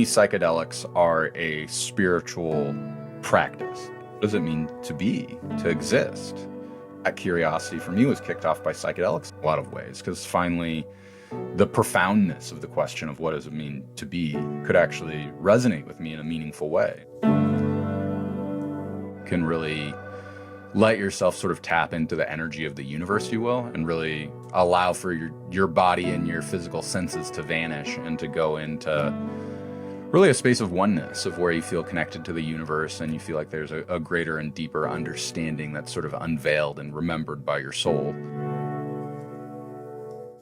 psychedelics are a spiritual practice. What does it mean to be, to exist? That curiosity for me was kicked off by psychedelics in a lot of ways, because finally the profoundness of the question of what does it mean to be could actually resonate with me in a meaningful way. Can really let yourself sort of tap into the energy of the universe, you will, and really allow for your body and your physical senses to vanish and to go into really a space of oneness, of where you feel connected to the universe and you feel like there's a greater and deeper understanding that's sort of unveiled and remembered by your soul.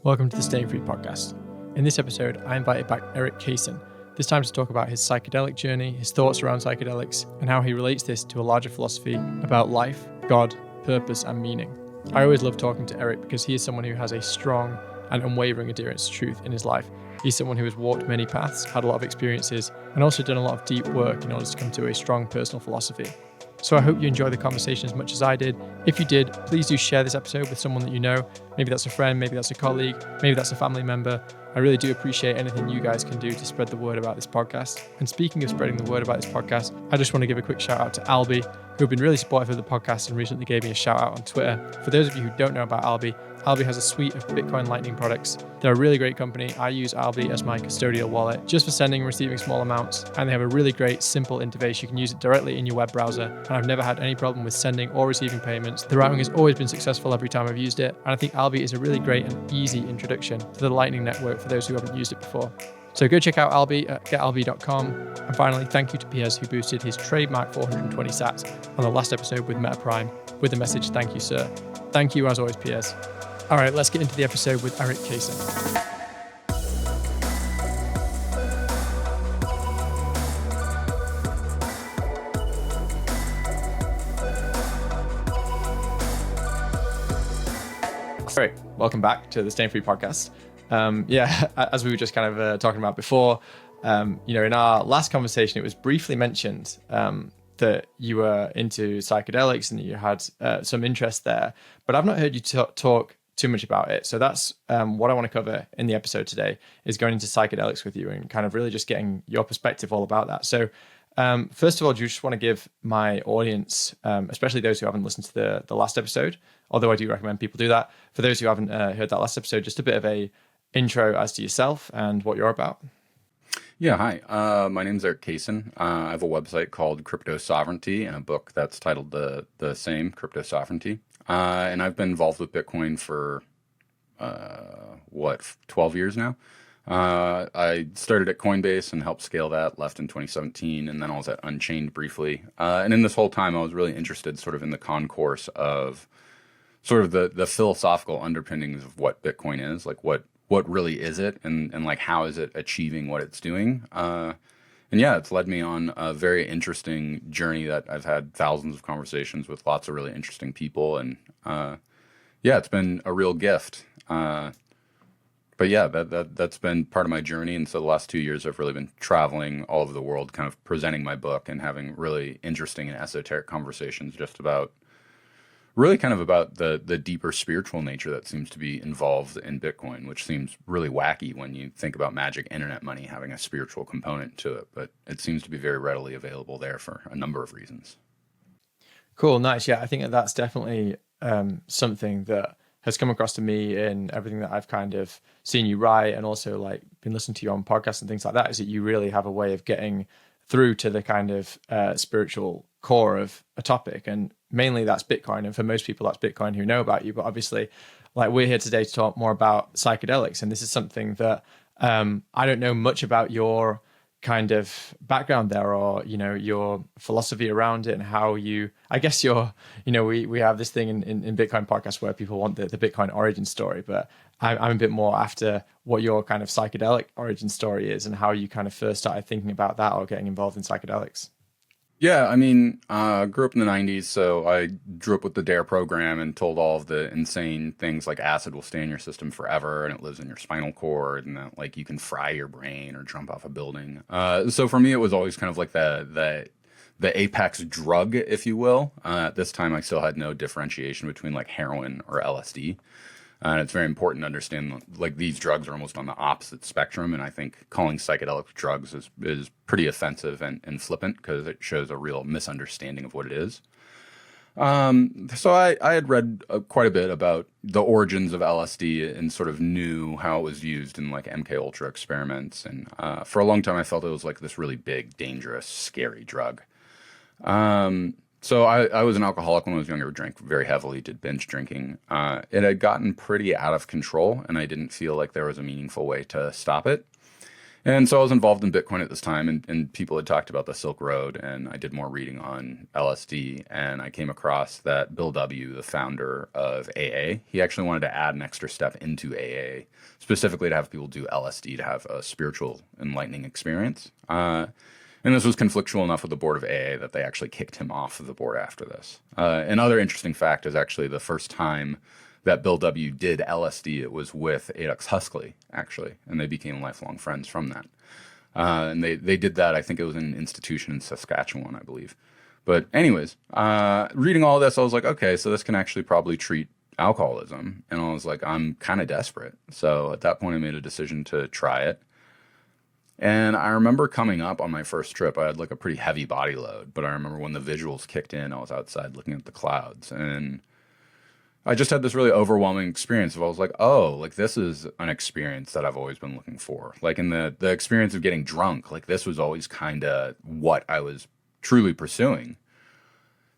Welcome to the Staying Free podcast. In this episode, I invited back Erik Cason, this time to talk about his psychedelic journey, his thoughts around psychedelics, and how he relates this to a larger philosophy about life, God, purpose, and meaning. I always love talking to Erik because he is someone who has a strong and unwavering adherence to truth in his life. He's someone who has walked many paths, had a lot of experiences, and also done a lot of deep work in order to come to a strong personal philosophy. So I hope you enjoy the conversation as much as I did. If you did, please do share this episode with someone that you know. Maybe that's a friend, maybe that's a colleague, maybe that's a family member. I really do appreciate anything you guys can do to spread the word about this podcast. And speaking of spreading the word about this podcast, I just want to give a quick shout out to Albi, who have been really supportive of the podcast and recently gave me a shout out on Twitter. For those of you who don't know about Albi has a suite of Bitcoin Lightning products. They're a really great company. I use Albi as my custodial wallet just for sending and receiving small amounts. And they have a really great, simple interface. You can use it directly in your web browser. And I've never had any problem with sending or receiving payments. The routing has always been successful every time I've used it. And I think Albi is a really great and easy introduction to the Lightning Network for those who haven't used it before. So go check out Albi at getalbi.com. And finally, thank you to Piers, who boosted his trademark 420 sats on the last episode with Meta Prime with the message, "Thank you, sir." Thank you as always, Piers. All right, let's get into the episode with Erik Cason. All right, welcome back to the Staying Free podcast. As we were just kind of talking about before, in our last conversation, it was briefly mentioned that you were into psychedelics and that you had some interest there, but I've not heard you talk too much about it. So that's what I want to cover in the episode today, is going into psychedelics with you and kind of really just getting your perspective all about that. So first of all, do you just want to give my audience, especially those who haven't listened to the last episode, although I do recommend people do that, for those who haven't heard that last episode, just a bit of a intro as to yourself and what you're about? Yeah, hi. My name's Erik Cason. I have a website called Crypto Sovereignty and a book that's titled the same, Crypto Sovereignty. And I've been involved with Bitcoin for, 12 years now. I started at Coinbase and helped scale that, left in 2017, and then I was at Unchained briefly. And in this whole time, I was really interested sort of in the concourse of sort of the philosophical underpinnings of what Bitcoin is, like what really is it, and like how is it achieving what it's doing. And yeah, it's led me on a very interesting journey that I've had thousands of conversations with lots of really interesting people. And it's been a real gift. But yeah, that's been part of my journey. And so the last 2 years, I've really been traveling all over the world, kind of presenting my book and having really interesting and esoteric conversations just about the deeper spiritual nature that seems to be involved in Bitcoin, which seems really wacky when you think about magic internet money having a spiritual component to it, but it seems to be very readily available there for a number of reasons. Cool, nice. Yeah, I think that's definitely something that has come across to me in everything that I've kind of seen you write, and also like been listening to you on podcasts and things like that, is that you really have a way of getting through to the kind of spiritual core of a topic. And mainly that's Bitcoin. And for most people, that's Bitcoin who know about you. But obviously, like, we're here today to talk more about psychedelics. And this is something that I don't know much about your kind of background there, or, your philosophy around it, and how you, I guess we have this thing in Bitcoin podcasts where people want the Bitcoin origin story, but I'm a bit more after what your kind of psychedelic origin story is and how you kind of first started thinking about that or getting involved in psychedelics. Yeah, I mean, grew up in the 90s, so I grew up with the DARE program and told all of the insane things like acid will stay in your system forever and it lives in your spinal cord, and that like you can fry your brain or jump off a building. So for me, it was always kind of like the apex drug, if you will. At this time, I still had no differentiation between like heroin or LSD. And it's very important to understand, like, these drugs are almost on the opposite spectrum. And I think calling psychedelic drugs is pretty offensive and flippant because it shows a real misunderstanding of what it is. So I had read quite a bit about the origins of LSD and sort of knew how it was used in like MK Ultra experiments. And for a long time, I felt it was like this really big, dangerous, scary drug. So I was an alcoholic when I was younger, drank very heavily, did binge drinking. It had gotten pretty out of control, and I didn't feel like there was a meaningful way to stop it. And so I was involved in Bitcoin at this time, and people had talked about the Silk Road, and I did more reading on LSD, and I came across that Bill W., the founder of AA, he actually wanted to add an extra step into AA, specifically to have people do LSD to have a spiritual enlightening experience. And this was conflictual enough with the board of AA that they actually kicked him off of the board after this. Another interesting fact is actually the first time that Bill W. did LSD, it was with Aldous Huxley, actually, and they became lifelong friends from that. And they did that, I think it was in an institution in Saskatchewan, I believe. But anyways, reading all this, I was like, okay, so this can actually probably treat alcoholism. And I was like, I'm kind of desperate. So at that point, I made a decision to try it. And I remember coming up on my first trip, I had like a pretty heavy body load, but I remember when the visuals kicked in, I was outside looking at the clouds, and I just had this really overwhelming experience of, I was like, oh, like this is an experience that I've always been looking for. Like in the experience of getting drunk, like this was always kind of what I was truly pursuing.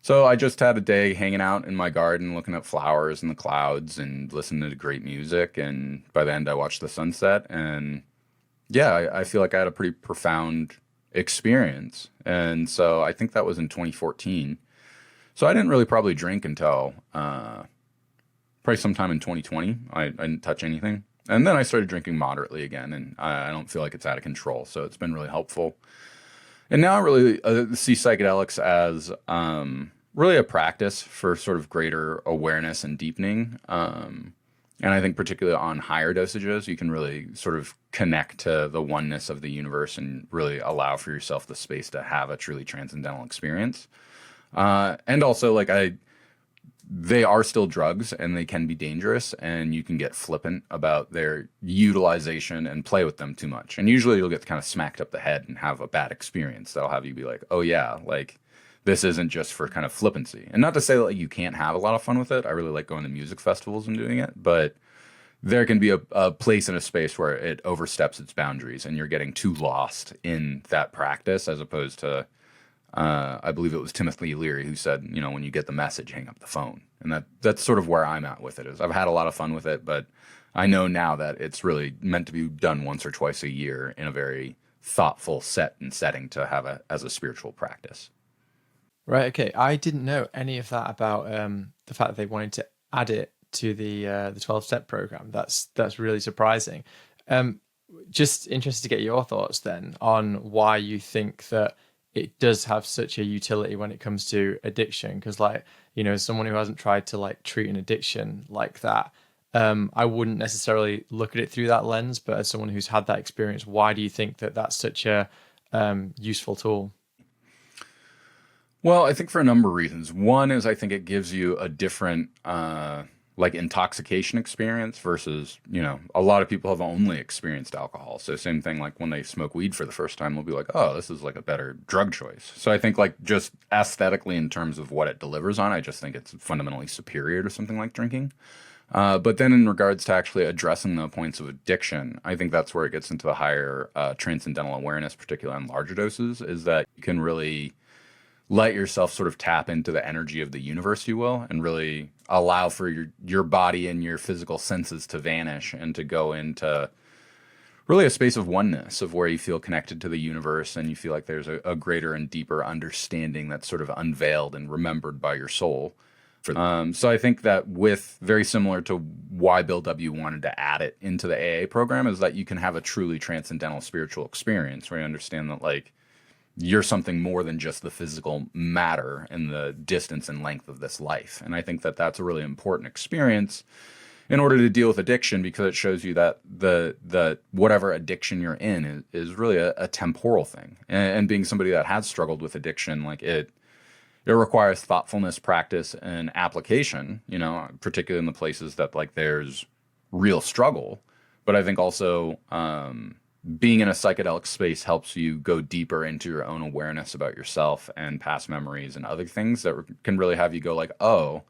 So I just had a day hanging out in my garden, looking at flowers and the clouds and listening to great music. And by the end, I watched the sunset. And yeah, I feel like I had a pretty profound experience. And so I think that was in 2014. So I didn't really probably drink until probably sometime in 2020. I didn't touch anything. And then I started drinking moderately again, and I don't feel like it's out of control. So it's been really helpful. And now I really see psychedelics as really a practice for sort of greater awareness and deepening. And I think particularly on higher dosages, you can really sort of connect to the oneness of the universe and really allow for yourself the space to have a truly transcendental experience. And also, like, they are still drugs and they can be dangerous, and you can get flippant about their utilization and play with them too much. And usually you'll get kind of smacked up the head and have a bad experience that'll have you be like, oh yeah, like this isn't just for kind of flippancy. And not to say that like, you can't have a lot of fun with it. I really like going to music festivals and doing it, but there can be a place and a space where it oversteps its boundaries and you're getting too lost in that practice, as opposed to I believe it was Timothy Leary who said, you know, when you get the message, hang up the phone. And that's sort of where I'm at with it. Is I've had a lot of fun with it, but I know now that it's really meant to be done once or twice a year in a very thoughtful set and setting to have as a spiritual practice. Right. Okay. I didn't know any of that about the fact that they wanted to add it to the 12-step program. That's really surprising. Just interested to get your thoughts then on why you think that it does have such a utility when it comes to addiction. Because, like, you know, as someone who hasn't tried to like treat an addiction like that, I wouldn't necessarily look at it through that lens. But as someone who's had that experience, why do you think that that's such a useful tool? Well, I think for a number of reasons. One is I think it gives you a different like intoxication experience versus, you know, a lot of people have only experienced alcohol. So same thing, like when they smoke weed for the first time, they'll be like, oh, this is like a better drug choice. So I think like just aesthetically in terms of what it delivers on, I just think it's fundamentally superior to something like drinking. But then in regards to actually addressing the points of addiction, I think that's where it gets into the higher transcendental awareness, particularly on larger doses, is that you can really let yourself sort of tap into the energy of the universe, you will, and really allow for your body and your physical senses to vanish and to go into really a space of oneness, of where you feel connected to the universe and you feel like there's a greater and deeper understanding that's sort of unveiled and remembered by your soul. So I think that very similar to why Bill W. wanted to add it into the AA program, is that you can have a truly transcendental spiritual experience where you understand that, like, you're something more than just the physical matter and the distance and length of this life. And I think that that's a really important experience in order to deal with addiction, because it shows you that the whatever addiction you're in is really a temporal thing. And being somebody that has struggled with addiction, like it requires thoughtfulness, practice, and application, you know, particularly in the places that like there's real struggle. But I think also being in a psychedelic space helps you go deeper into your own awareness about yourself and past memories and other things that can really have you go like, oh,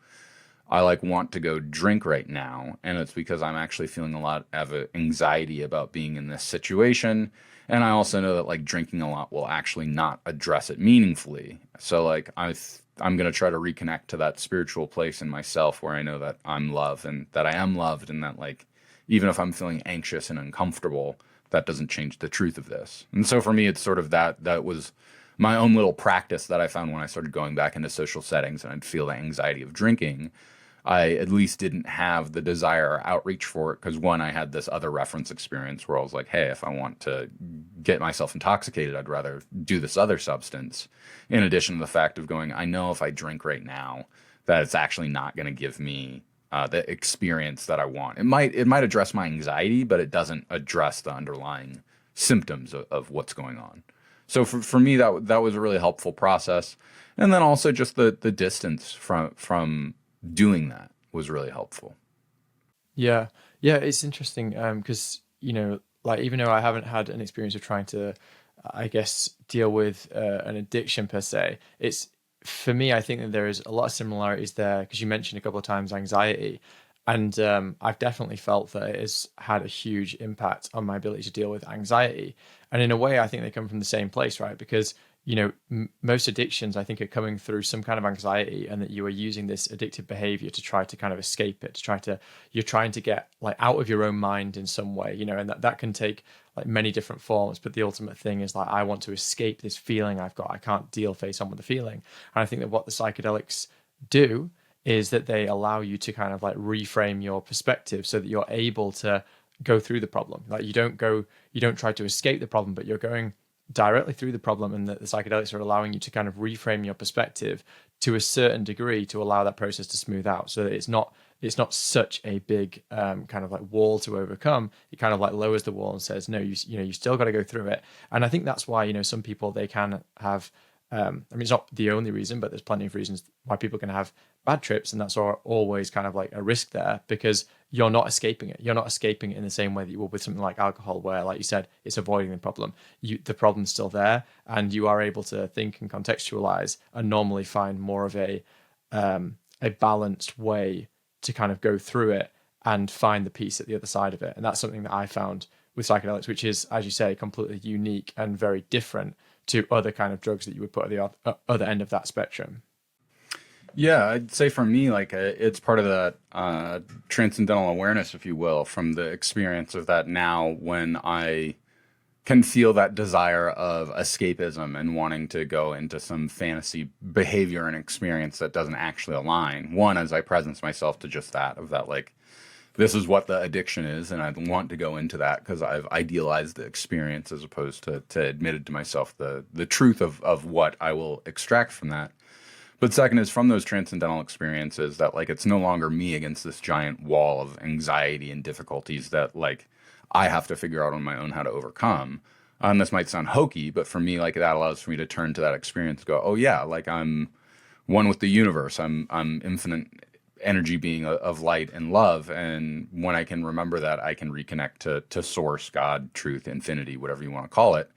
I like want to go drink right now, and it's because I'm actually feeling a lot of anxiety about being in this situation. And I also know that like drinking a lot will actually not address it meaningfully. So like I'm going to try to reconnect to that spiritual place in myself where I know that I'm loved and that I am loved, and that like even if I'm feeling anxious and uncomfortable, that doesn't change the truth of this. And so for me, it's sort of that was my own little practice that I found when I started going back into social settings and I'd feel the anxiety of drinking. I at least didn't have the desire or outreach for it because, one, I had this other reference experience where I was like, hey, if I want to get myself intoxicated, I'd rather do this other substance. In addition to the fact of going, I know if I drink right now that it's actually not going to give me the experience that I want. It might address my anxiety, but it doesn't address the underlying symptoms of what's going on. So for me, that was a really helpful process. And then also just the distance from doing that was really helpful. Yeah. Yeah. It's interesting because, like, even though I haven't had an experience of trying to, I guess, deal with an addiction per se, it's for me, I think that there is a lot of similarities there because you mentioned a couple of times anxiety. And I've definitely felt that it has had a huge impact on my ability to deal with anxiety. And in a way, I think they come from the same place, right? Because most addictions, I think, are coming through some kind of anxiety, and that you are using this addictive behavior to try to kind of escape it, you're trying to get like out of your own mind in some way, and that can take like many different forms. But the ultimate thing is like, I want to escape this feeling I've got. I can't deal face on with the feeling. And I think that what the psychedelics do is that they allow you to kind of like reframe your perspective so that you're able to go through the problem. Like you don't try to escape the problem, but you're going directly through the problem, and the psychedelics are allowing you to kind of reframe your perspective to a certain degree to allow that process to smooth out, so that it's not such a big kind of like wall to overcome. It kind of like lowers the wall and says, no, you still got to go through it. And I think that's why some people, they can have I mean, it's not the only reason, but there's plenty of reasons why people can have bad trips, and that's always kind of like a risk there, because you're not escaping it. You're not escaping it in the same way that you would with something like alcohol, where, like you said, it's avoiding the problem. The problem's still there, and you are able to think and contextualize and normally find more of a balanced way to kind of go through it and find the peace at the other side of it. And that's something that I found with psychedelics, which is, as you say, completely unique and very different to other kind of drugs that you would put at the other end of that spectrum. Yeah, I'd say for me, like it's part of that transcendental awareness, if you will, from the experience of that now, when I can feel that desire of escapism and wanting to go into some fantasy behavior and experience that doesn't actually align. One, as I presence myself to just that, of that, like, this is what the addiction is, and I want to go into that because I've idealized the experience as opposed to admitted to myself the truth of what I will extract from that. But second is from those transcendental experiences that, like, it's no longer me against this giant wall of anxiety and difficulties that, like, I have to figure out on my own how to overcome. And this might sound hokey, but for me, like, that allows for me to turn to that experience and go, oh yeah, like, I'm one with the universe. I'm infinite energy being of light and love. And when I can remember that, I can reconnect to source, God, truth, infinity, whatever you want to call it.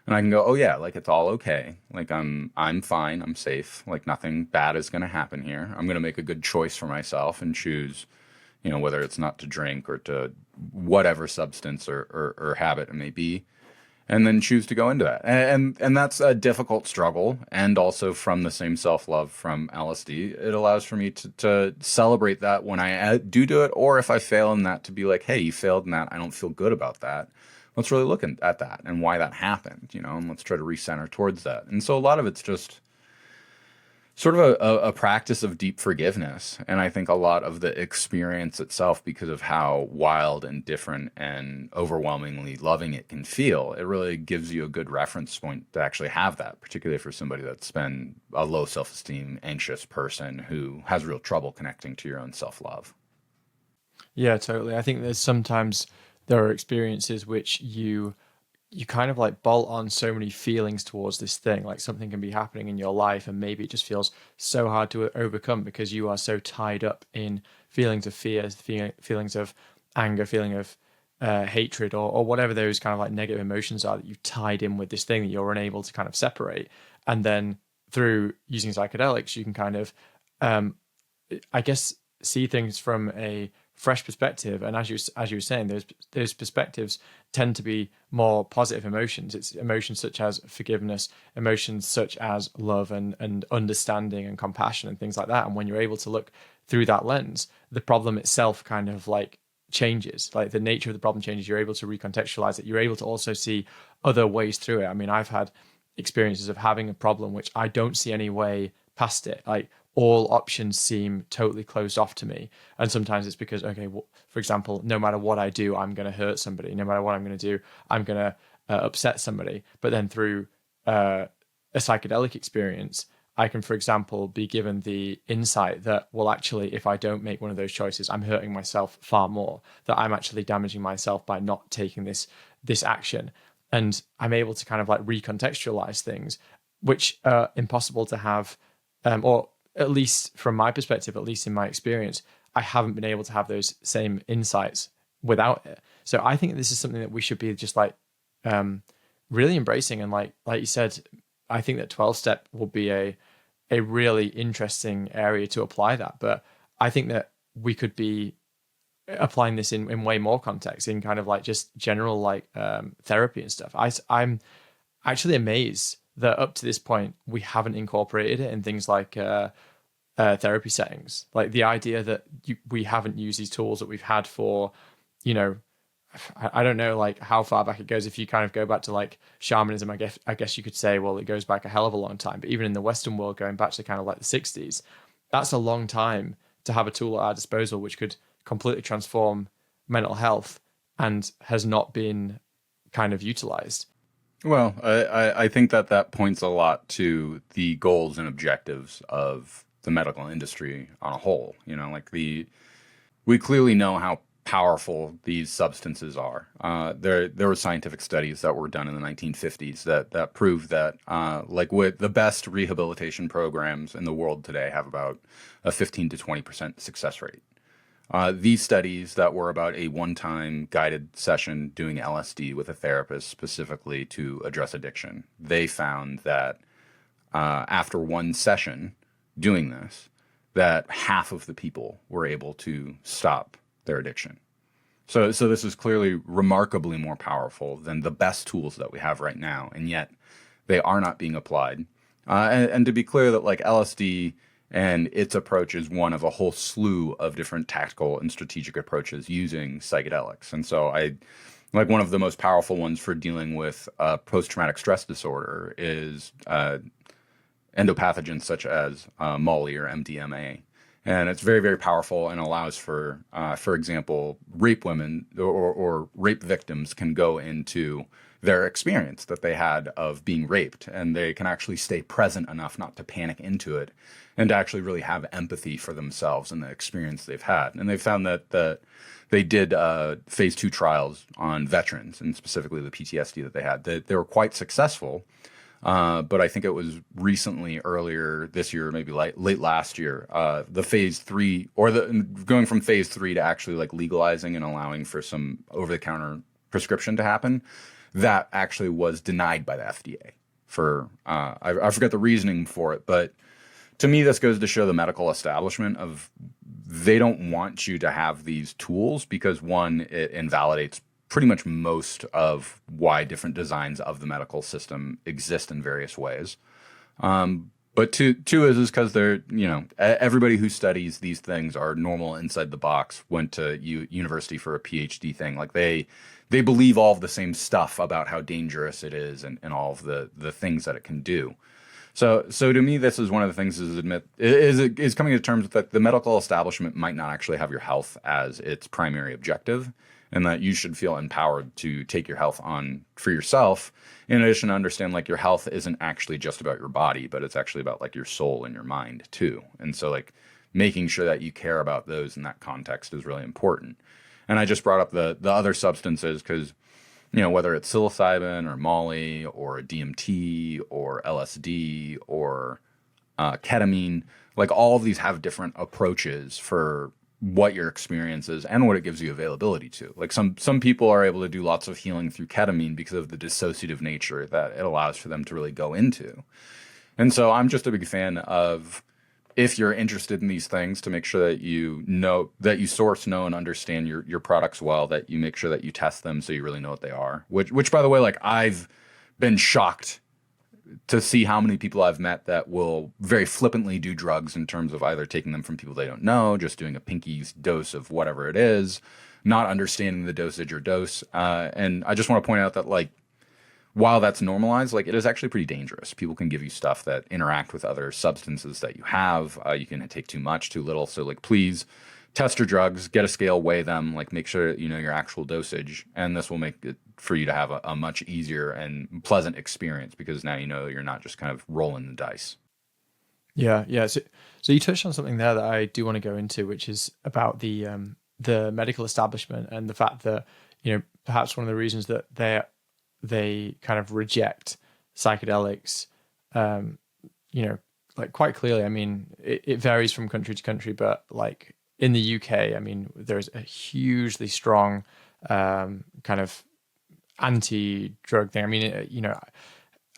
And I can go, oh yeah, like, it's all okay. Like, I'm fine. I'm safe. Like, nothing bad is going to happen here. I'm going to make a good choice for myself and choose, whether it's not to drink or to whatever substance or habit it may be, and then choose to go into that. And that's a difficult struggle. And also, from the same self-love from LSD, it allows for me to celebrate that when I do it, or if I fail in that, to be like, hey, you failed in that. I don't feel good about that. Let's really look at that and why that happened, and let's try to recenter towards that. And so a lot of it's just sort of a practice of deep forgiveness. And I think a lot of the experience itself, because of how wild and different and overwhelmingly loving it can feel, it really gives you a good reference point to actually have that, particularly for somebody that's been a low self-esteem, anxious person who has real trouble connecting to your own self-love. Yeah, totally. I think there are experiences which you kind of like bolt on so many feelings towards this thing. Like, something can be happening in your life and maybe it just feels so hard to overcome because you are so tied up in feelings of fear, feelings of anger, feeling of hatred, or whatever those kind of like negative emotions are that you've tied in with this thing that you're unable to kind of separate. And then through using psychedelics, you can kind of, I guess, see things from a fresh perspective. And as you were saying, those perspectives tend to be more positive emotions. It's emotions such as forgiveness, emotions such as love and understanding and compassion and things like that. And when you're able to look through that lens, the problem itself kind of like changes. Like the nature of the problem changes. You're able to recontextualize it. You're able to also see other ways through it. I mean, I've had experiences of having a problem which I don't see any way past it. Like all options seem totally closed off to me. And sometimes it's because, okay, well, for example, no matter what I do, I'm going to hurt somebody. No matter what I'm going to do, I'm going to upset somebody. But then through a psychedelic experience, I can, for example, be given the insight that, well, actually, if I don't make one of those choices, I'm hurting myself far more, that I'm actually damaging myself by not taking this action. And I'm able to kind of like recontextualize things, which are impossible to have, or at least from my perspective, at least in my experience, I haven't been able to have those same insights without it. So I think this is something that we should be just like really embracing. And like you said, I think that 12-step will be a really interesting area to apply that. But I think that we could be applying this in way more context, in kind of like just general like therapy and stuff. I'm actually amazed that up to this point we haven't incorporated it in things like therapy settings. Like the idea that we haven't used these tools that we've had for, you know, I don't know like how far back it goes. If you kind of go back to like shamanism, I guess you could say, well, it goes back a hell of a long time. But even in the Western world, going back to kind of like the 60s, that's a long time to have a tool at our disposal which could completely transform mental health and has not been kind of utilized. Well, I think that points a lot to the goals and objectives of the medical industry on a whole. You know, like we clearly know how powerful these substances are. There were scientific studies that were done in the 1950s that proved that like with the best rehabilitation programs in the world today have about a 15 to 20% success rate. These studies that were about a one-time guided session doing LSD with a therapist specifically to address addiction, they found that after one session doing this, that half of the people were able to stop their addiction. So this is clearly remarkably more powerful than the best tools that we have right now, and yet they are not being applied. And to be clear, that like LSD and its approach is one of a whole slew of different tactical and strategic approaches using psychedelics. And so I like one of the most powerful ones for dealing with post-traumatic stress disorder is endopathogens such as Molly or MDMA. And it's very, very powerful and allows for example, rape women or rape victims can go into their experience that they had of being raped, and they can actually stay present enough not to panic into it and to actually really have empathy for themselves and the experience they've had. And they found that they did phase 2 trials on veterans, and specifically the PTSD that they had. They were quite successful. But I think it was recently, earlier this year, maybe late last year, the phase 3, or going from phase 3 to actually like legalizing and allowing for some over-the-counter prescription to happen, that actually was denied by the FDA for, I forget the reasoning for it, but to me, this goes to show the medical establishment of they don't want you to have these tools because, one, it invalidates pretty much most of why different designs of the medical system exist in various ways. But two is because they're, you know, everybody who studies these things are normal inside the box, went to university for a PhD thing. Like they believe all of the same stuff about how dangerous it is and all of the things that it can do. So to me, this is one of the things is coming to terms with that the medical establishment might not actually have your health as its primary objective, and that you should feel empowered to take your health on for yourself. In addition, to understand like your health isn't actually just about your body, but it's actually about like your soul and your mind too. And so like making sure that you care about those in that context is really important. And I just brought up the other substances because, you know, whether it's psilocybin or Molly or DMT or LSD or ketamine, like all of these have different approaches for what your experience is and what it gives you availability to. Like some people are able to do lots of healing through ketamine because of the dissociative nature that it allows for them to really go into. And so I'm just a big fan of, if you're interested in these things, to make sure that you know, that you source, know, and understand your products well, that you make sure that you test them so you really know what they are. Which by the way, like, I've been shocked to see how many people I've met that will very flippantly do drugs in terms of either taking them from people they don't know, just doing a pinky dose of whatever it is, not understanding the dosage or dose. And I just want to point out that, like, while that's normalized, like, it is actually pretty dangerous. People can give you stuff that interact with other substances that you have. You can take too much, too little. So, like, please test your drugs, get a scale, weigh them, like, make sure you know your actual dosage. And this will make it for you to have a much easier and pleasant experience, because now you know you're not just kind of rolling the dice. Yeah. So you touched on something there that I do want to go into, which is about the medical establishment and the fact that, you know, perhaps one of the reasons that they kind of reject psychedelics, you know, like, quite clearly. I mean, it varies from country to country, but like in the UK, I mean, there's a hugely strong kind of anti-drug thing. I mean, you know,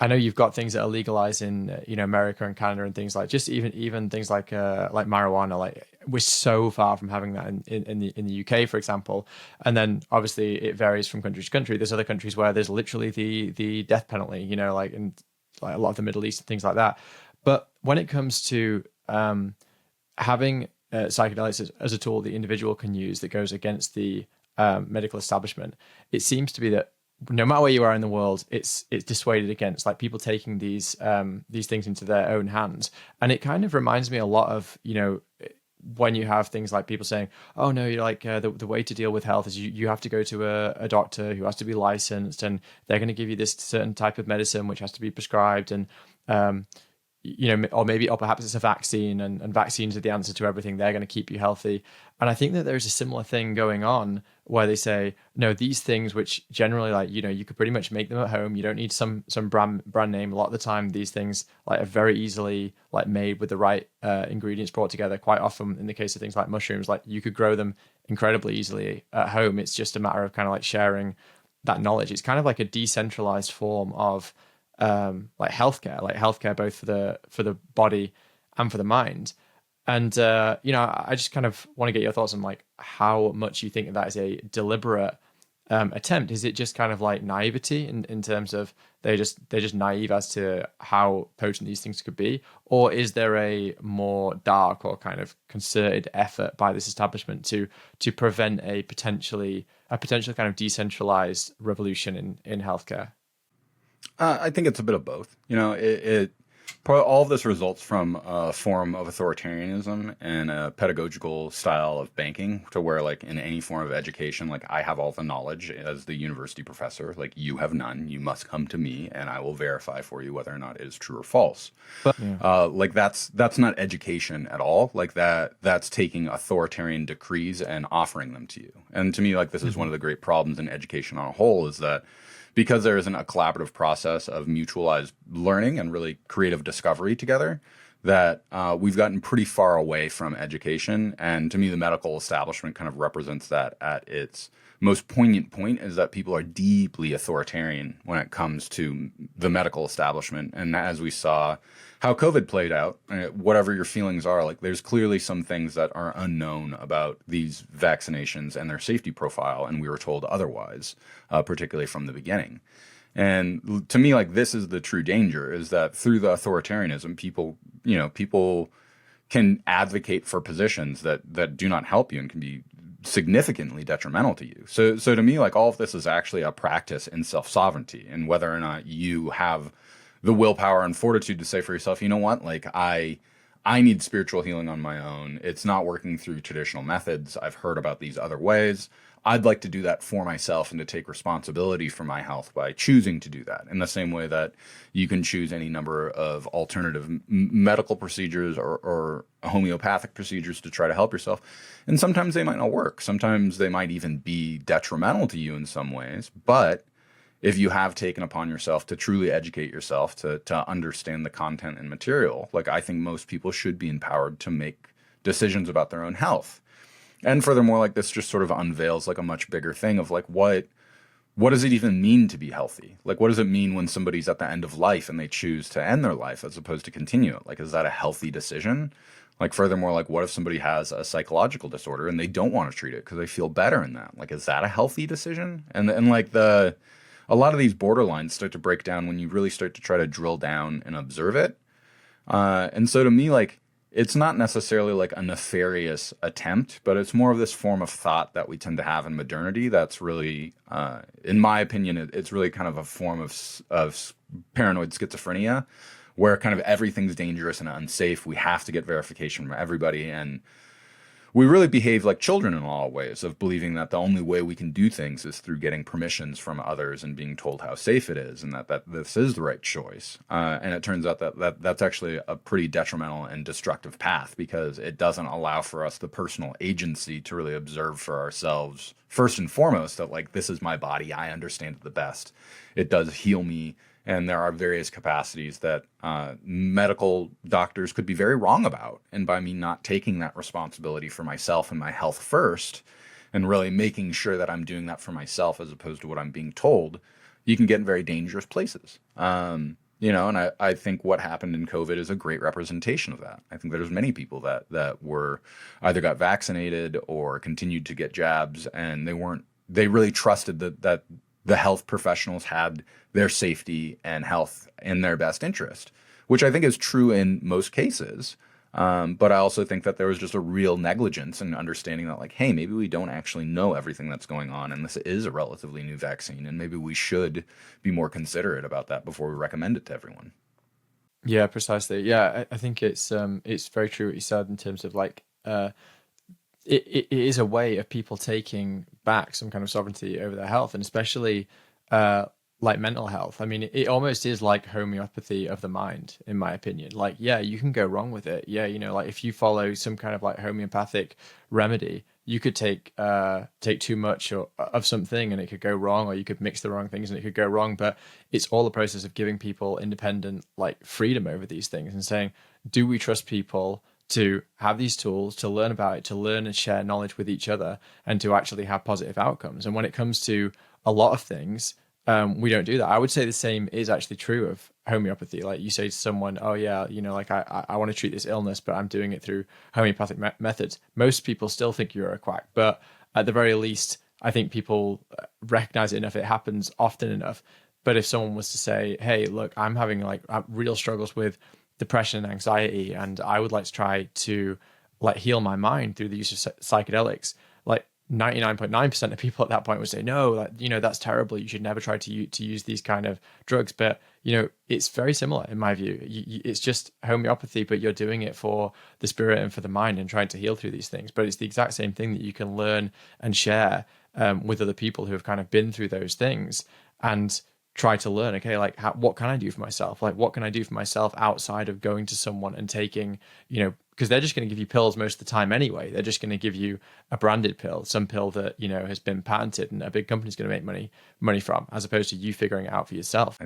I know you've got things that are legalized in, you know, America and Canada and things like, just even things like marijuana. Like, we're so far from having that in the UK, for example. And then obviously it varies from country to country. There's other countries where there's literally the death penalty, you know, like in like a lot of the Middle East and things like that. But when it comes to having psychedelics as a tool the individual can use that goes against the medical establishment, it seems to be that no matter where you are in the world, it's dissuaded against, like, people taking these things into their own hands. And it kind of reminds me a lot of, you know, when you have things like people saying, oh no, you're like, the way to deal with health is you have to go to a doctor who has to be licensed, and they're going to give you this certain type of medicine which has to be prescribed, and you know, or perhaps it's a vaccine, and vaccines are the answer to everything. They're going to keep you healthy. And I think that there's a similar thing going on where they say, no, these things, which generally, like, you know, you could pretty much make them at home. You don't need some brand name. A lot of the time, these things, like, are very easily, like, made with the right ingredients brought together. Quite often, in the case of things like mushrooms, like, you could grow them incredibly easily at home. It's just a matter of kind of like sharing that knowledge. It's kind of like a decentralized form of like healthcare both for the body and for the mind. And you know, I just kind of want to get your thoughts on, like, how much you think that is a deliberate attempt. Is it just kind of like naivety in terms of they're just naive as to how potent these things could be, or is there a more dark or kind of concerted effort by this establishment to prevent a potential kind of decentralized revolution in healthcare? I think it's a bit of both. You know, all of this results from a form of authoritarianism and a pedagogical style of banking, to where, like, in any form of education, like, I have all the knowledge as the university professor, like, you have none. You must come to me and I will verify for you whether or not it is true or false. But like, that's not education at all. Like, that's taking authoritarian decrees and offering them to you. And to me, like, this is one of the great problems in education on a whole, is that because there isn't a collaborative process of mutualized learning and really creative discovery together, that we've gotten pretty far away from education. And to me, the medical establishment kind of represents that at its most poignant point, is that people are deeply authoritarian when it comes to the medical establishment. And as we saw how COVID played out, whatever your feelings are, like, there's clearly some things that are unknown about these vaccinations and their safety profile, and we were told otherwise, particularly from the beginning. And to me, like, this is the true danger, is that through the authoritarianism, people can advocate for positions that do not help you and can be significantly detrimental to you. So to me, like, all of this is actually a practice in self-sovereignty, and whether or not you have the willpower and fortitude to say for yourself, you know what, like, I need spiritual healing on my own. It's not working through traditional methods. I've heard about these other ways. I'd like to do that for myself and to take responsibility for my health by choosing to do that, in the same way that you can choose any number of alternative medical procedures or homeopathic procedures to try to help yourself. And sometimes they might not work. Sometimes they might even be detrimental to you in some ways. But if you have taken upon yourself to truly educate yourself, to understand the content and material, like, I think most people should be empowered to make decisions about their own health. And furthermore, like this just sort of unveils like a much bigger thing of like what does it even mean to be healthy? Like, what does it mean when somebody's at the end of life and they choose to end their life as opposed to continue it? Like, is that a healthy decision? Like, furthermore, like, what if somebody has a psychological disorder and they don't want to treat it because they feel better in that? Like, is that a healthy decision? And like a lot of these borderlines start to break down when you really start to try to drill down and observe it. And so to me, like, it's not necessarily like a nefarious attempt, but it's more of this form of thought that we tend to have in modernity that's really, in my opinion, it's really kind of a form of paranoid schizophrenia, where kind of everything's dangerous and unsafe. We have to get verification from everybody. And we really behave like children in a lot of ways, of believing that the only way we can do things is through getting permissions from others and being told how safe it is and that this is the right choice. And it turns out that's actually a pretty detrimental and destructive path, because it doesn't allow for us the personal agency to really observe for ourselves, first and foremost, that like, this is my body, I understand it the best. It does heal me. And there are various capacities that medical doctors could be very wrong about. And by me not taking that responsibility for myself and my health first, and really making sure that I'm doing that for myself as opposed to what I'm being told, you can get in very dangerous places. And I think what happened in COVID is a great representation of that. I think there's many people that were either got vaccinated or continued to get jabs, and they really trusted that the health professionals had their safety and health in their best interest, which I think is true in most cases. But I also think that there was just a real negligence in understanding that, like, hey, maybe we don't actually know everything that's going on, and this is a relatively new vaccine, and maybe we should be more considerate about that before we recommend it to everyone. Yeah, precisely. Yeah, I think it's very true what you said in terms of like it is a way of people taking back some kind of sovereignty over their health, and especially like mental health. I mean, it almost is like homeopathy of the mind, in my opinion. Like, yeah, you can go wrong with it. Yeah, like if you follow some kind of like homeopathic remedy, you could take too much of something and it could go wrong, or you could mix the wrong things and it could go wrong. But it's all the process of giving people independent like freedom over these things and saying, do we trust people to have these tools, to learn about it, to learn and share knowledge with each other, and to actually have positive outcomes? And when it comes to a lot of things, we don't do that. I would say the same is actually true of homeopathy. Like you say to someone, oh yeah, like I want to treat this illness, but I'm doing it through homeopathic methods. Most people still think you're a quack, but at the very least, I think people recognize it enough. It happens often enough. But if someone was to say, hey, look, I'm having like real struggles with depression and anxiety, and I would like to try to like heal my mind through the use of psychedelics, like 99.9% of people at that point would say, no, like, that's terrible. You should never try to use these kind of drugs. But, it's very similar in my view. It's just homeopathy, but you're doing it for the spirit and for the mind and trying to heal through these things. But it's the exact same thing that you can learn and share with other people who have kind of been through those things, and try to learn, okay, like what can I do for myself? Like what can I do for myself outside of going to someone and taking, because they're just going to give you pills most of the time anyway. They're just going to give you a branded pill, some pill that, has been patented and a big company's going to make money from, as opposed to you figuring it out for yourself.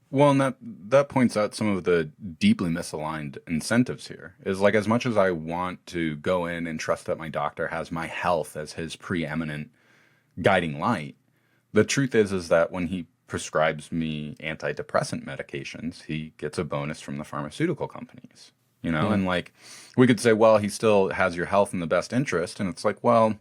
Well, and that points out some of the deeply misaligned incentives here. Is like, as much as I want to go in and trust that my doctor has my health as his preeminent guiding light, the truth is that when he prescribes me antidepressant medications, he gets a bonus from the pharmaceutical companies, Yeah. And like, we could say, well, he still has your health in the best interest. And it's like, well,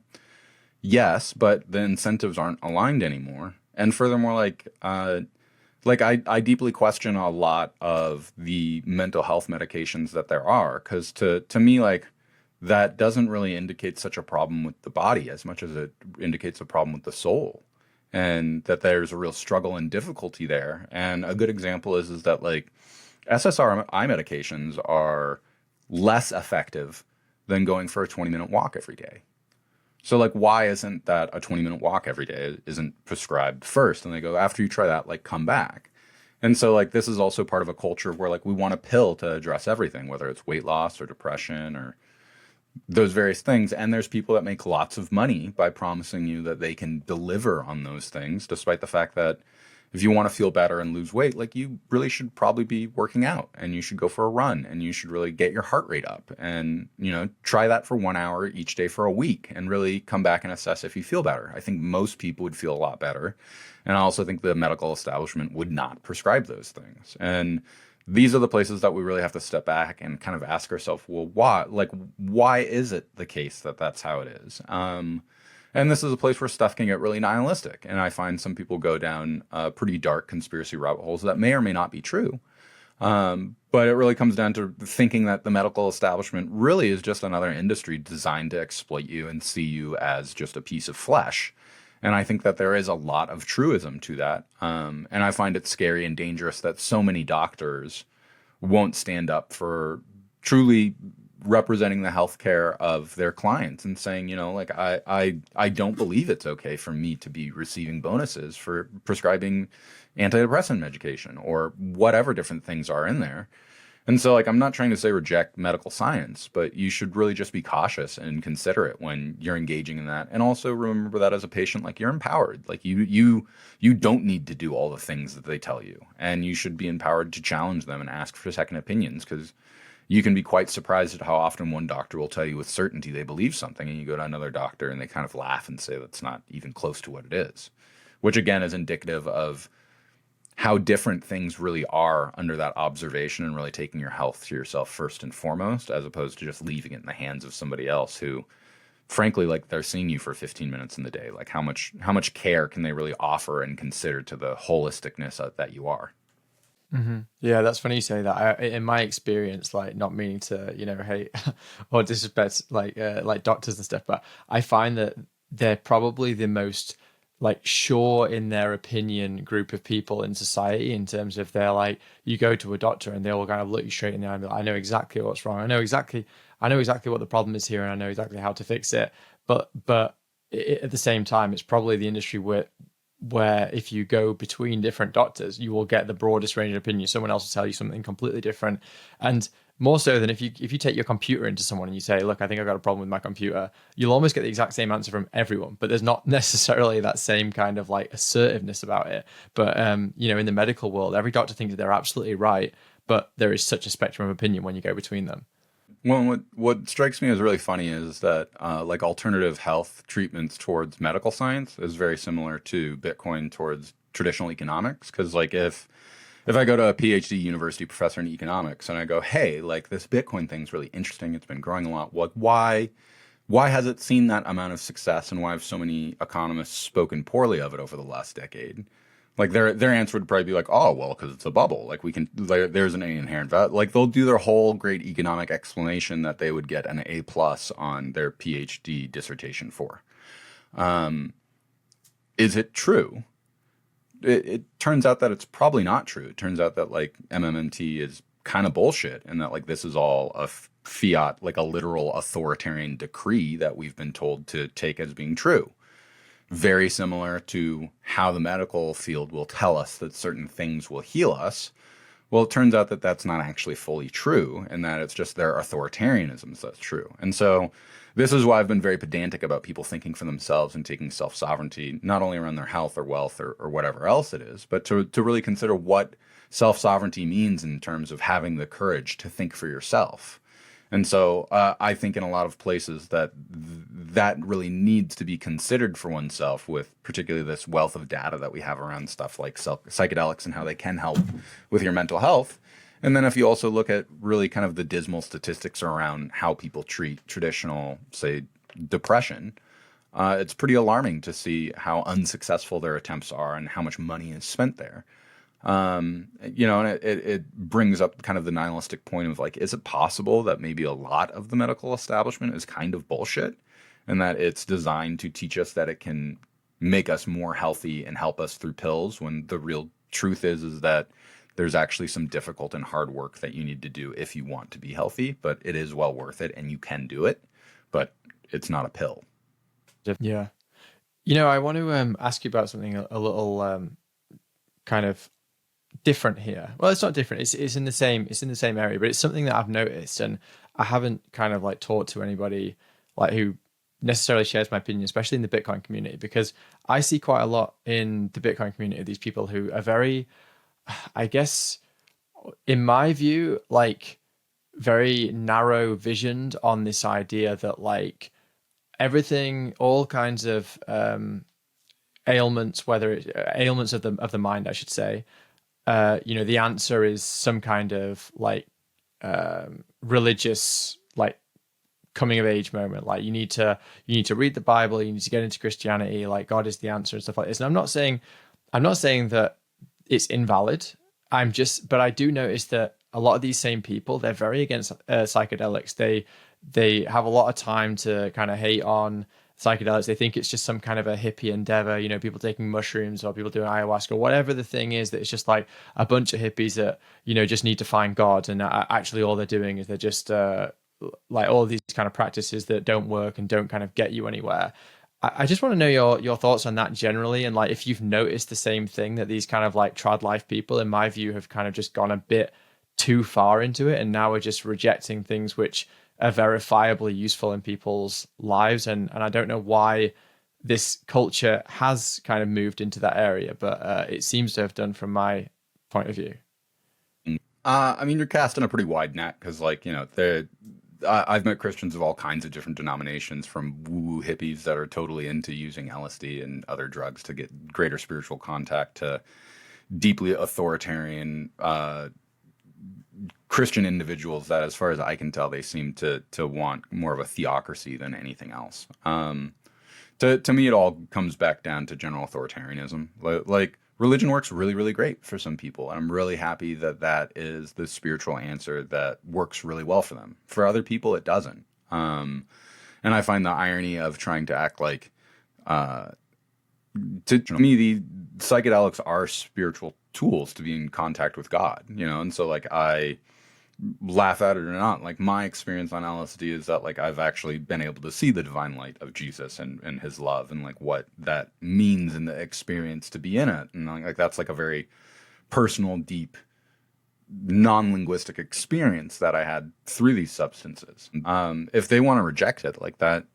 yes, but the incentives aren't aligned anymore. And furthermore, I deeply question a lot of the mental health medications that there are, because to me, like, that doesn't really indicate such a problem with the body as much as it indicates a problem with the soul, and that there's a real struggle and difficulty there. And a good example is that like SSRI medications are less effective than going for a 20-minute walk every day. So like, why isn't that a 20-minute walk every day isn't prescribed first? And they go, after you try that, like, come back. And so like, this is also part of a culture where like we want a pill to address everything, whether it's weight loss or depression or those various things. And there's people that make lots of money by promising you that they can deliver on those things, despite the fact that if you want to feel better and lose weight, like you really should probably be working out, and you should go for a run, and you should really get your heart rate up, and, try that for 1 hour each day for a week and really come back and assess if you feel better. I think most people would feel a lot better. And I also think the medical establishment would not prescribe those things. And these are the places that we really have to step back and kind of ask ourselves, well, why is it the case that that's how it is? And this is a place where stuff can get really nihilistic. And I find some people go down pretty dark conspiracy rabbit holes that may or may not be true. But it really comes down to thinking that the medical establishment really is just another industry designed to exploit you and see you as just a piece of flesh. And I think that there is a lot of truism to that. And I find it scary and dangerous that so many doctors won't stand up for truly representing the healthcare of their clients and saying, I don't believe it's okay for me to be receiving bonuses for prescribing antidepressant medication or whatever different things are in there. And so, I'm not trying to say reject medical science, but you should really just be cautious and considerate when you're engaging in that. And also remember that as a patient, you're empowered. You don't need to do all the things that they tell you, and you should be empowered to challenge them and ask for second opinions, because you can be quite surprised at how often one doctor will tell you with certainty they believe something, and you go to another doctor and they kind of laugh and say that's not even close to what it is, which again is indicative of how different things really are under that observation, and really taking your health to yourself first and foremost, as opposed to just leaving it in the hands of somebody else who, frankly, they're seeing you for 15 minutes in the day. How much care can they really offer and consider to the holisticness that you are? Mm-hmm. Yeah, that's funny you say that. In my experience, not meaning to, hate or disrespect like doctors and stuff, but I find that they're probably the most sure in their opinion group of people in society, in terms of they're you go to a doctor and they'll kind of look you straight in the eye and be like, I know exactly what's wrong. I know exactly what the problem is here, and I know exactly how to fix it. But at the same time, it's probably the industry where if you go between different doctors, you will get the broadest range of opinion. Someone else will tell you something completely different. And more so than if you take your computer into someone and you say, look, I think I've got a problem with my computer, you'll almost get the exact same answer from everyone, but there's not necessarily that same kind of assertiveness about it. But, in the medical world, every doctor thinks they're absolutely right, but there is such a spectrum of opinion when you go between them. Well, what strikes me as really funny is that alternative health treatments towards medical science is very similar to Bitcoin towards traditional economics. Because if I go to a PhD university professor in economics and I go, hey, this Bitcoin thing's really interesting, it's been growing a lot, why has it seen that amount of success, and why have so many economists spoken poorly of it over the last decade? Their answer would probably be oh, well, because it's a bubble. There's an inherent value. They'll do their whole great economic explanation that they would get an A+ on their PhD dissertation for. Is it true? It turns out that it's probably not true. It turns out that MMMT is kind of bullshit, and that this is all a fiat, a literal authoritarian decree that we've been told to take as being true. Very similar to how the medical field will tell us that certain things will heal us. Well, it turns out that that's not actually fully true, and that it's just their authoritarianism that's true. And so this is why I've been very pedantic about people thinking for themselves and taking self-sovereignty, not only around their health or wealth or whatever else it is, but to really consider what self-sovereignty means in terms of having the courage to think for yourself. And so I think in a lot of places that really needs to be considered for oneself, with particularly this wealth of data that we have around stuff like psychedelics and how they can help with your mental health. And then if you also look at really kind of the dismal statistics around how people treat traditional, say, depression, it's pretty alarming to see how unsuccessful their attempts are and how much money is spent there. And it brings up kind of the nihilistic point of is it possible that maybe a lot of the medical establishment is kind of bullshit, and that it's designed to teach us that it can make us more healthy and help us through pills, when the real truth is that there's actually some difficult and hard work that you need to do if you want to be healthy, but it is well worth it and you can do it, but it's not a pill. Yeah. I want to ask you about something a little kind of different here. Well, it's not different. It's in the same area, but it's something that I've noticed, and I haven't kind of talked to anybody who necessarily shares my opinion, especially in the Bitcoin community, because I see quite a lot in the Bitcoin community, these people who are very, I guess, in my view, like very narrow visioned on this idea that like everything, all kinds of ailments, whether it's ailments of the mind, I should say, the answer is some kind of like religious like coming of age moment. Like you need to read the Bible, you need to get into Christianity, like God is the answer and stuff like this. And I'm not saying that it's invalid. But I do notice that a lot of these same people, they're very against psychedelics. They have a lot of time to kind of hate on psychedelics. They think it's just some kind of a hippie endeavor, people taking mushrooms or people doing ayahuasca, whatever the thing is, that it's just like a bunch of hippies that, just need to find God. And actually all they're doing is they're just like all of these kind of practices that don't work and don't kind of get you anywhere. I just want to know your thoughts on that generally, and like if you've noticed the same thing, that these kind of like trad life people, in my view, have kind of just gone a bit too far into it, and now we're just rejecting things which are verifiably useful in people's lives. And I don't know why this culture has kind of moved into that area, but it seems to have done from my point of view. I mean, you're casting a pretty wide net because, like, I've met Christians of all kinds of different denominations, from woo-woo hippies that are totally into using LSD and other drugs to get greater spiritual contact, to deeply authoritarian Christian individuals that, as far as I can tell, they seem to want more of a theocracy than anything else. To me, it all comes back down to general authoritarianism. Like, religion works really, really great for some people, and I'm really happy that is the spiritual answer that works really well for them. For other people, it doesn't. And I find the irony of trying to act like, to me, the psychedelics are spiritual tools to be in contact with God, and so like I laugh at it or not, like my experience on LSD is that like I've actually been able to see the divine light of Jesus and his love, and like what that means in the experience to be in it. And like that's like a very personal, deep, non-linguistic experience that I had through these substances. If they want to reject it like that,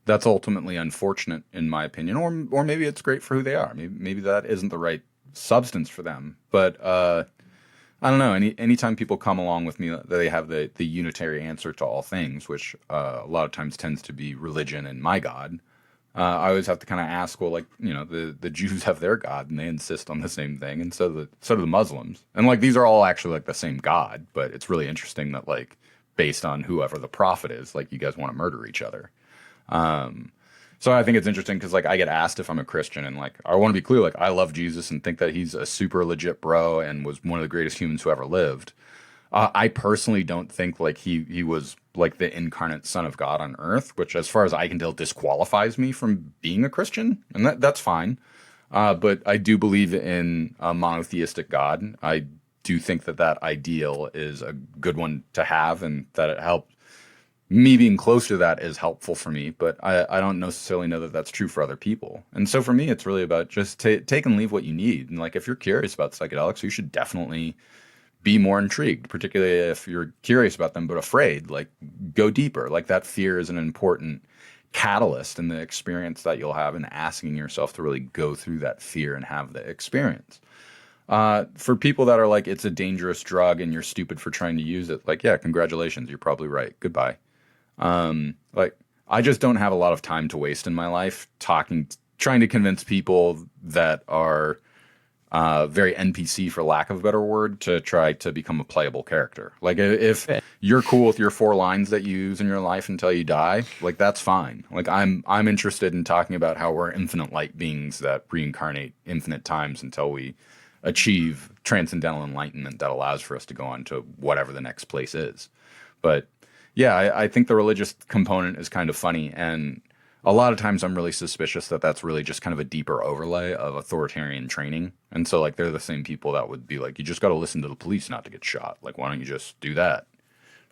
that's ultimately unfortunate in my opinion, or maybe it's great for who they are. Maybe that isn't the right substance for them. But I don't know. Anytime people come along with me, they have the unitary answer to all things, which a lot of times tends to be religion and my God. I always have to kind of ask, well, like, the Jews have their God and they insist on the same thing, and so do the Muslims. And like these are all actually like the same God, but it's really interesting that like based on whoever the prophet is, like you guys want to murder each other. So I think it's interesting because like I get asked if I'm a Christian, and like I want to be clear, like I love Jesus and think that he's a super legit bro and was one of the greatest humans who ever lived. I personally don't think like he was like the incarnate son of God on earth, which as far as I can tell disqualifies me from being a Christian, and that's fine. But I do believe in a monotheistic God. I do think that ideal is a good one to have, and that it helped. Me being close to that is helpful for me, but I don't necessarily know that that's true for other people. And so for me, it's really about just take and leave what you need. And like, if you're curious about psychedelics, you should definitely be more intrigued, particularly if you're curious about them, but afraid, like go deeper. Like that fear is an important catalyst in the experience that you'll have, in asking yourself to really go through that fear and have the experience. For people that are like, it's a dangerous drug and you're stupid for trying to use it, like, yeah, congratulations. You're probably right. Goodbye. Like I just don't have a lot of time to waste in my life trying to convince people that are very NPC, for lack of a better word, to try to become a playable character. Like if you're cool with your 4 lines that you use in your life until you die, like that's fine. Like I'm interested in talking about how we're infinite light beings that reincarnate infinite times until we achieve transcendental enlightenment that allows for us to go on to whatever the next place is. But yeah, I think the religious component is kind of funny, and a lot of times I'm really suspicious that that's really just kind of a deeper overlay of authoritarian training. And so like they're the same people that would be like, you just got to listen to the police not to get shot. Like, why don't you just do that?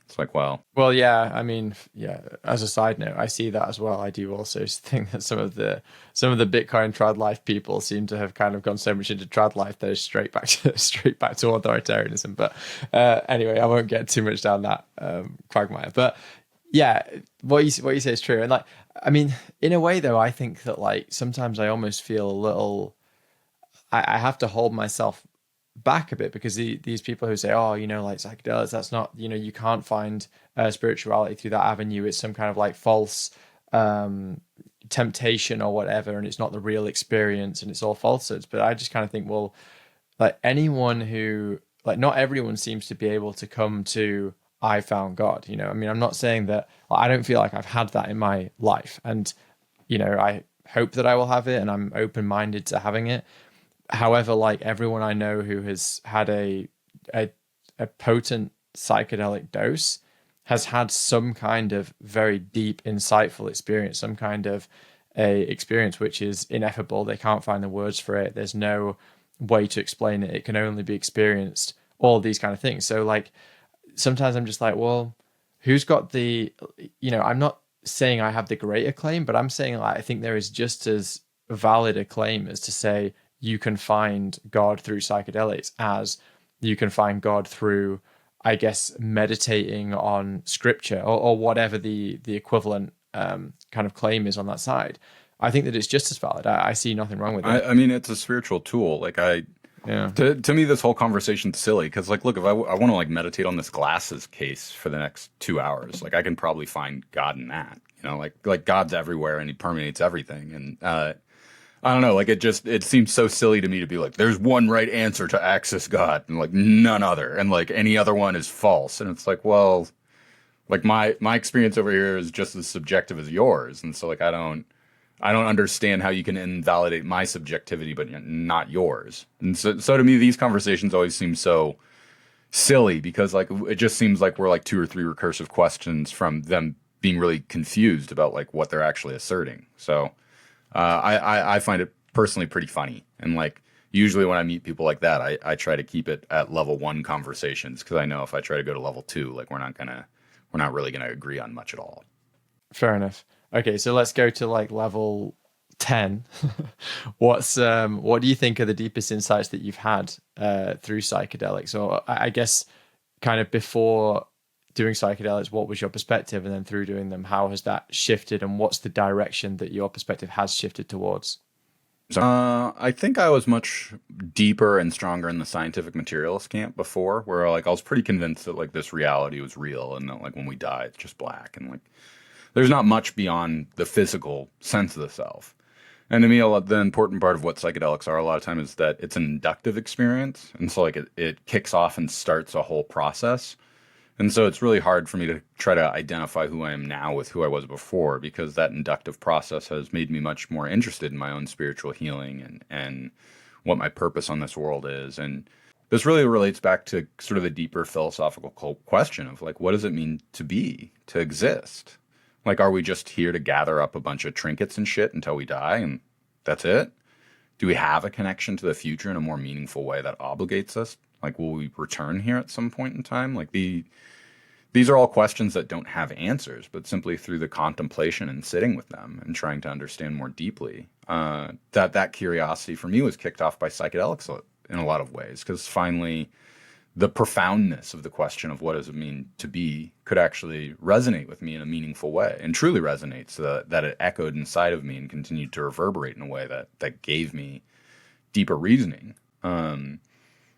It's like, well, yeah, I mean, yeah, as a side note, I see that as well. I do also think that some of the Bitcoin trad life people seem to have kind of gone so much into trad life that it's straight back to authoritarianism. But anyway, I won't get too much down that quagmire. But Yeah, what you say is true. And like, I mean, in a way though, I think that like sometimes I almost feel a little, I have to hold myself back a bit because these people who say, oh, like psychedelics, that's not, you can't find spirituality through that avenue. It's some kind of like false um, temptation or whatever, and it's not the real experience, and it's all falsehoods. But I just kind of think, well, like anyone who, like, not everyone seems to be able to come to I found God. I mean, I'm not saying that, I don't feel like I've had that in my life, and I hope that I will have it, and I'm open minded to having it. However, like everyone I know who has had a a potent psychedelic dose has had some kind of very deep, insightful experience, some kind of a experience which is ineffable. They can't find the words for it. There's no way to explain it. It can only be experienced. All these kind of things. So like sometimes I'm just like, well, who's got the, I'm not saying I have the greater claim, but I'm saying like I think there is just as valid a claim as to say you can find God through psychedelics as you can find God through, I guess, meditating on scripture or whatever the equivalent kind of claim is on that side. I think that it's just as valid. I see nothing wrong with it. I mean, it's a spiritual tool. Like Yeah. to me, this whole conversation's silly because, like, look, if I want to like meditate on this glasses case for the next 2 hours, like I can probably find God in that. Like God's everywhere and He permeates everything. And I don't know, like it seems so silly to me to be like, there's one right answer to access God and like none other, and like any other one is false. And it's like, well, like my experience over here is just as subjective as yours, and so like I don't understand how you can invalidate my subjectivity, but not yours. And so to me, these conversations always seem so silly because like it just seems like we're like two or three recursive questions from them being really confused about like what they're actually asserting. So I find it personally pretty funny. And like usually when I meet people like that, I try to keep it at level 1 conversations because I know if I try to go to level 2, like we're not really gonna agree on much at all. Fair enough. Okay, so let's go to like level 10. What do you think are the deepest insights that you've had through psychedelics? Or I guess kind of before doing psychedelics, what was your perspective? And then through doing them, how has that shifted? And what's the direction that your perspective has shifted towards? So, I think I was much deeper and stronger in the scientific materialist camp before, where like I was pretty convinced that like this reality was real and that like when we die, it's just black and like there's not much beyond the physical sense of the self. And to me, the important part of what psychedelics are a lot of time is that it's an inductive experience, and so like it kicks off and starts a whole process. And so it's really hard for me to try to identify who I am now with who I was before, because that inductive process has made me much more interested in my own spiritual healing and what my purpose on this world is. And this really relates back to sort of the deeper philosophical question of like, what does it mean to be, to exist? Like, are we just here to gather up a bunch of trinkets and shit until we die and that's it? Do we have a connection to the future in a more meaningful way that obligates us? Like, will we return here at some point in time? Like, these are all questions that don't have answers, but simply through the contemplation and sitting with them and trying to understand more deeply, that curiosity for me was kicked off by psychedelics in a lot of ways, because finally the profoundness of the question of what does it mean to be could actually resonate with me in a meaningful way, and truly resonate, so that it echoed inside of me and continued to reverberate in a way that gave me deeper reasoning.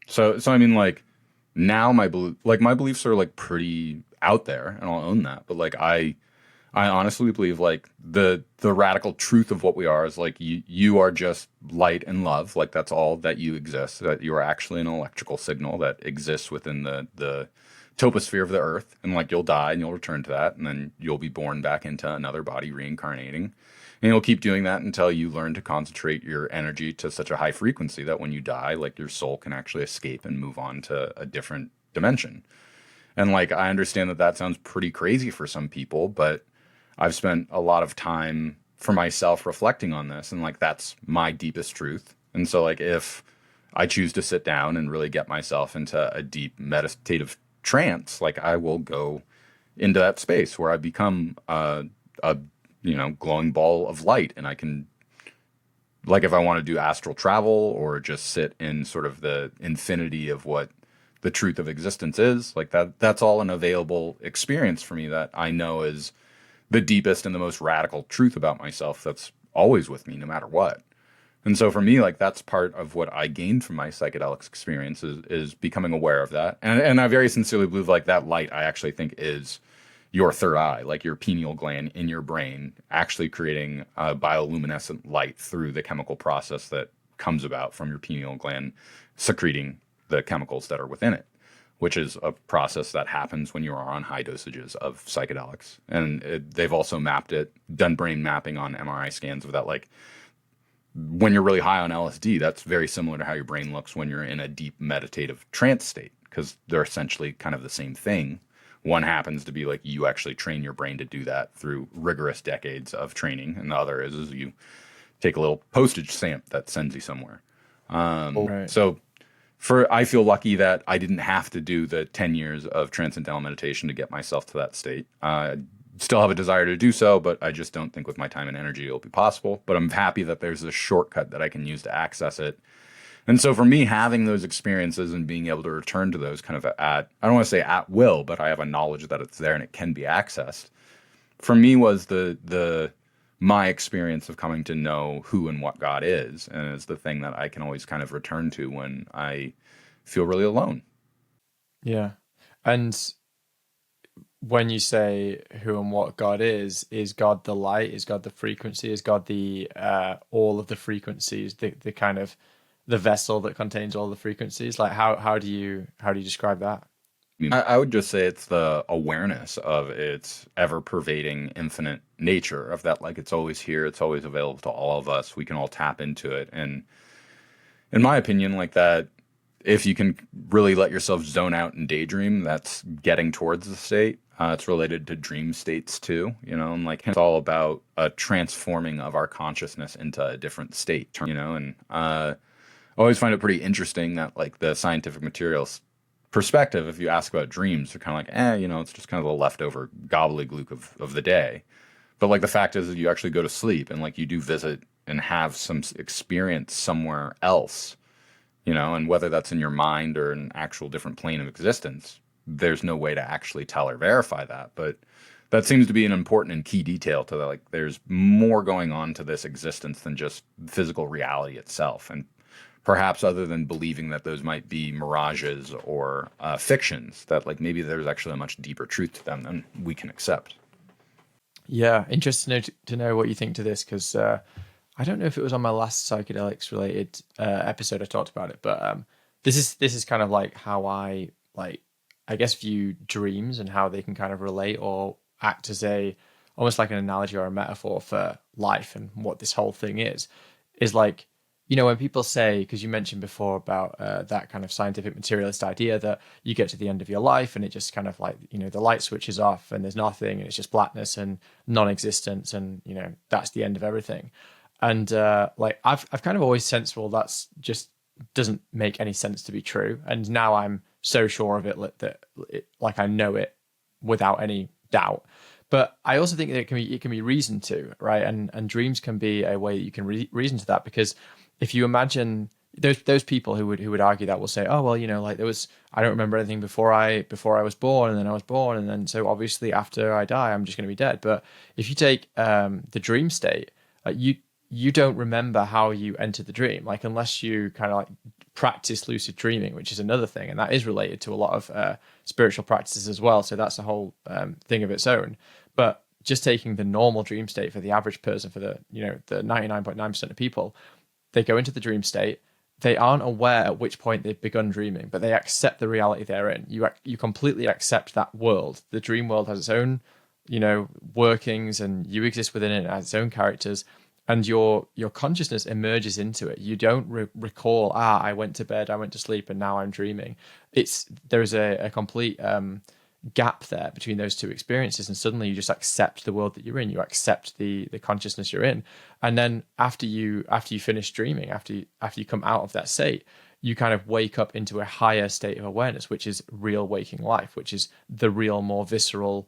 So I mean, like, now my beliefs are like pretty out there, and I'll own that. But like I honestly believe like the radical truth of what we are is like you are just light and love. Like that's all that you exist. That you are actually an electrical signal that exists within the toposphere of the earth, and like you'll die and you'll return to that, and then you'll be born back into another body, reincarnating. And you'll keep doing that until you learn to concentrate your energy to such a high frequency that when you die, like your soul can actually escape and move on to a different dimension. And like, I understand that sounds pretty crazy for some people, but I've spent a lot of time for myself reflecting on this, and like, that's my deepest truth. And so like, if I choose to sit down and really get myself into a deep meditative trance, like I will go into that space where I become a glowing ball of light, and I can, like, if I want to do astral travel or just sit in sort of the infinity of what the truth of existence is. Like that's all an available experience for me that I know is the deepest and the most radical truth about myself that's always with me no matter what. And so for me, like that's part of what I gained from my psychedelics experience is becoming aware of that. And I very sincerely believe like that light I actually think is your third eye, like your pineal gland in your brain, actually creating a bioluminescent light through the chemical process that comes about from your pineal gland secreting the chemicals that are within it, which is a process that happens when you are on high dosages of psychedelics. And they've also done brain mapping on MRI scans of that, like when you're really high on LSD, that's very similar to how your brain looks when you're in a deep meditative trance state, because they're essentially kind of the same thing. One happens to be like you actually train your brain to do that through rigorous decades of training, and the other is you take a little postage stamp that sends you somewhere. Right. So I feel lucky that I didn't have to do the 10 years of transcendental meditation to get myself to that state. Still have a desire to do so, but I just don't think with my time and energy it'll be possible. But I'm happy that there's a shortcut that I can use to access it. And so for me, having those experiences and being able to return to those kind of I don't want to say at will, but I have a knowledge that it's there and it can be accessed. For me was my experience of coming to know who and what God is, and is the thing that I can always kind of return to when I feel really alone. Yeah. And when you say who and what God is God the light? Is God the frequency? Is God the all of the frequencies, the kind of the vessel that contains all the frequencies? Like how do you describe that? I would just say it's the awareness of its ever-pervading infinite nature, of that, like it's always here, it's always available to all of us. We can all tap into it. And in my opinion, like that, if you can really let yourself zone out and daydream, that's getting towards the state. It's related to dream states too, and like it's all about a transforming of our consciousness into a different state, and I always find it pretty interesting that like the scientific materials perspective, if you ask about dreams, they're kind of like, it's just kind of the leftover gobbledygook of the day. But like the fact is that you actually go to sleep and like you do visit and have some experience somewhere else, and whether that's in your mind or an actual different plane of existence, there's no way to actually tell or verify that. But that seems to be an important and key detail to that. Like there's more going on to this existence than just physical reality itself. And perhaps other than believing that those might be mirages or fictions, that like maybe there's actually a much deeper truth to them than we can accept. Yeah, interesting to know what you think to this, because I don't know if it was on my last psychedelics related episode I talked about it, but this is kind of like how I guess view dreams and how they can kind of relate or act as almost like an analogy or a metaphor for life and what this whole thing is like, when people say, because you mentioned before about that kind of scientific materialist idea that you get to the end of your life and it just kind of like, the light switches off and there's nothing and it's just blackness and non-existence and, that's the end of everything. And like I've kind of always sensed, well, that's just doesn't make any sense to be true. And now I'm so sure of it that like I know it without any doubt. But I also think that it can be reasoned to, right? And dreams can be a way that you can reason to that, because if you imagine those people who would argue that will say, oh well, like I don't remember anything before I was born, and then I was born, and then so obviously after I die I'm just going to be dead. But if you take the dream state, you don't remember how you entered the dream, like unless you kind of like practice lucid dreaming, which is another thing, and that is related to a lot of spiritual practices as well. So that's a whole thing of its own. But just taking the normal dream state for the average person, for the 99.9% of people, they go into the dream state. They aren't aware at which point they've begun dreaming, but they accept the reality they're in. You completely accept that world. The dream world has its own, workings, and you exist within it. It has its own characters, and your consciousness emerges into it. You don't recall, I went to bed, I went to sleep, and now I'm dreaming. There's a complete gap there between those two experiences, and suddenly you just accept the world that you're in. You accept the consciousness you're in, and then after you finish dreaming, after you come out of that state, you kind of wake up into a higher state of awareness, which is real waking life, which is the real, more visceral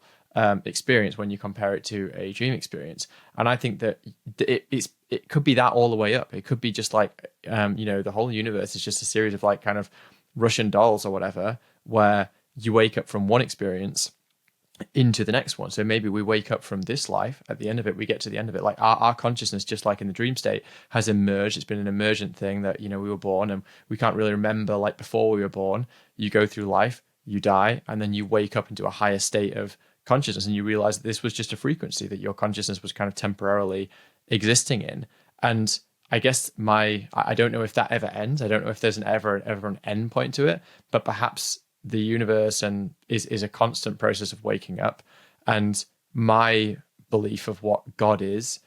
experience when you compare it to a dream experience. And I think that it could be that all the way up. It could be just like the whole universe is just a series of like kind of Russian dolls or whatever, where you wake up from one experience into the next one. So maybe we wake up from this life, at the end of it, we get to the end of it. Like our consciousness, just like in the dream state, has emerged. It's been an emergent thing that, we were born and we can't really remember like before we were born. You go through life, you die, and then you wake up into a higher state of consciousness and you realize that this was just a frequency that your consciousness was kind of temporarily existing in. And I guess I don't know if that ever ends. I don't know if there's ever an end point to it, but perhaps the universe is a constant process of waking up. And my belief of what God is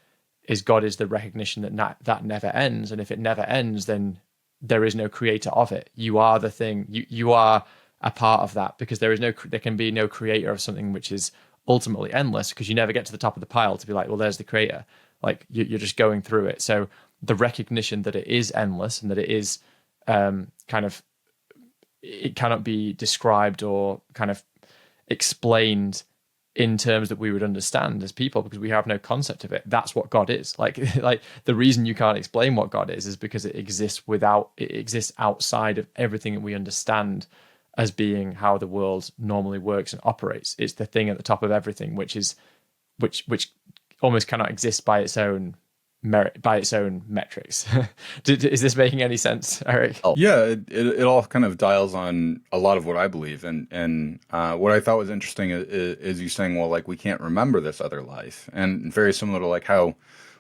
God is the recognition that that never ends. And if it never ends, then there is no creator of it. You are the thing. You are a part of that, because there can be no creator of something which is ultimately endless, because you never get to the top of the pile to be like, well, there's the creator. Like you're just going through it. So the recognition that it is endless and that it is it cannot be described or kind of explained in terms that we would understand as people, because we have no concept of it. That's what God is. Like the reason you can't explain what God is because it exists outside of everything that we understand as being how the world normally works and operates. It's the thing at the top of everything, which almost cannot exist by its own merit, by its own metrics. Is this making any sense, Erik? Yeah, it all kind of dials on a lot of what I believe, and what I thought was interesting is you saying, well, like we can't remember this other life, and very similar to like how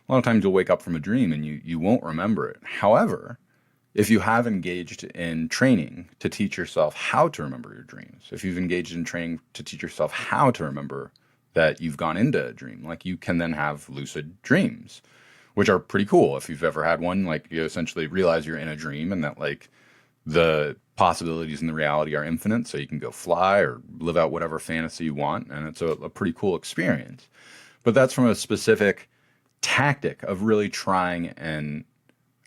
a lot of times you'll wake up from a dream and you won't remember it. However, if you have engaged in training to teach yourself how to remember your dreams, if you've engaged in training to teach yourself how to remember that you've gone into a dream, like you can then have lucid dreams, which are pretty cool. If you've ever had one, like you essentially realize you're in a dream and that like the possibilities in the reality are infinite. So you can go fly or live out whatever fantasy you want. And it's a pretty cool experience. But that's from a specific tactic of really trying and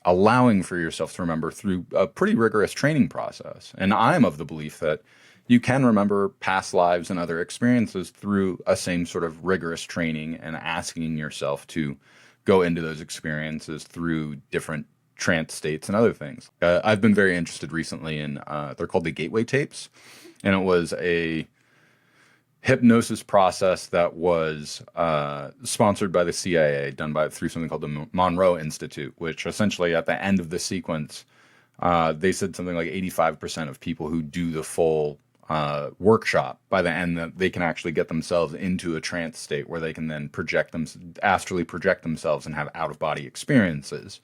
allowing for yourself to remember through a pretty rigorous training process. And I'm of the belief that you can remember past lives and other experiences through a same sort of rigorous training and asking yourself to go into those experiences through different trance states and other things. I've been very interested recently in, they're called the gateway tapes. And it was a hypnosis process that was sponsored by the CIA, done through something called the Monroe Institute, which essentially at the end of the sequence, they said something like 85% of people who do the full workshop, by the end that they can actually get themselves into a trance state where they can then astrally project themselves and have out-of-body experiences.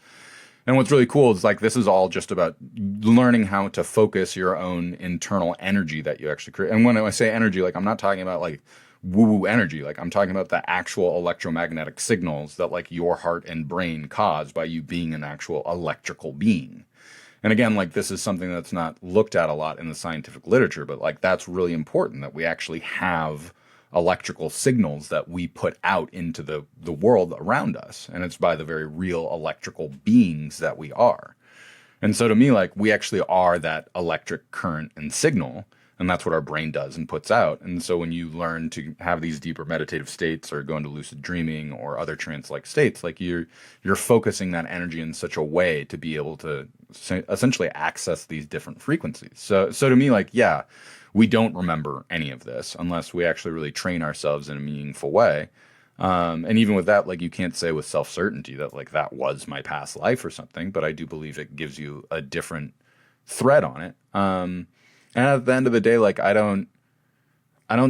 And what's really cool is like this is all just about learning how to focus your own internal energy that you actually create. And when I say energy, like I'm not talking about like woo-woo energy, like I'm talking about the actual electromagnetic signals that like your heart and brain cause by you being an actual electrical being. And again, like this is something that's not looked at a lot in the scientific literature, but like that's really important that we actually have electrical signals that we put out into the world around us. And it's by the very real electrical beings that we are. And so to me, like we actually are that electric current and signal, and that's what our brain does and puts out. And so when you learn to have these deeper meditative states or go into lucid dreaming or other trance-like states, like you're focusing that energy in such a way to be able to essentially access these different frequencies. So to me, like, yeah, we don't remember any of this unless we actually really train ourselves in a meaningful way. And even with that, like you can't say with self-certainty that like that was my past life or something, but I do believe it gives you a different thread on it. And at the end of the day, like I don't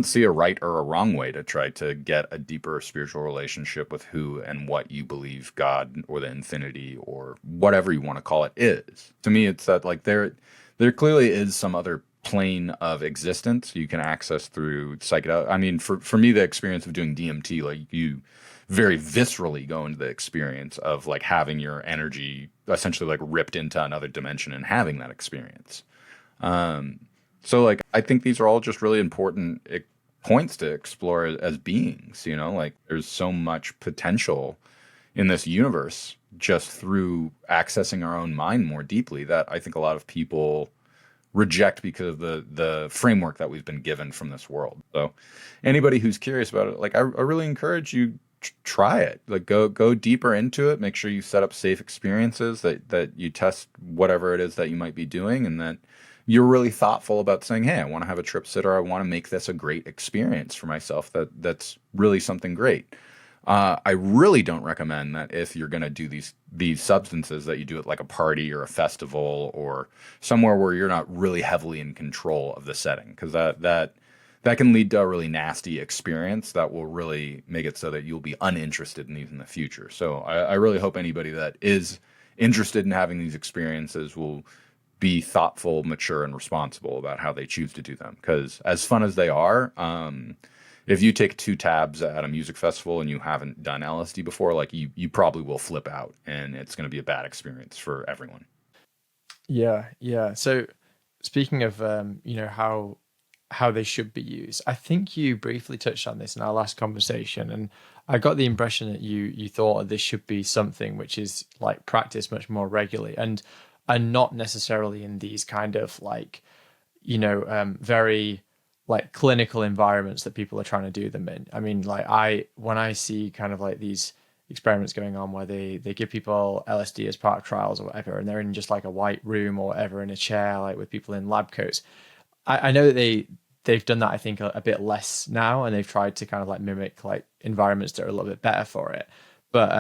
see a right or a wrong way to try to get a deeper spiritual relationship with who and what you believe God or the infinity or whatever you want to call it is. To me, it's that like there clearly is some other plane of existence you can access through psychedelic. I mean, for me, the experience of doing DMT, like you very viscerally go into the experience of like having your energy essentially like ripped into another dimension and having that experience. So like, I think these are all just really important points to explore as beings, you know, like there's so much potential in this universe just through accessing our own mind more deeply that I think a lot of people reject because of the framework that we've been given from this world. So anybody who's curious about it, like I really encourage you try it, like go deeper into it, make sure you set up safe experiences that you test whatever it is that you might be doing and that you're really thoughtful about saying, hey, I want to have a trip sitter. I want to make this a great experience for myself. That's really something great. I really don't recommend that if you're going to do these substances that you do at like a party or a festival or somewhere where you're not really heavily in control of the setting, because that can lead to a really nasty experience that will really make it so that you'll be uninterested in these in the future. So I really hope anybody that is interested in having these experiences will be thoughtful, mature, and responsible about how they choose to do them. Because as fun as they are, if you take 2 tabs at a music festival and you haven't done LSD before, like you probably will flip out, and it's going to be a bad experience for everyone. Yeah, yeah. So speaking of how they should be used, I think you briefly touched on this in our last conversation, and I got the impression that you thought this should be something which is like practiced much more regularly and not necessarily in these kind of like very like clinical environments that people are trying to do them in. I mean, like when I see kind of like these experiments going on where they give people LSD as part of trials or whatever, and they're in just like a white room or whatever in a chair, like with people in lab coats. I know that they've done that, I think, a bit less now, and they've tried to kind of like mimic like environments that are a little bit better for it. But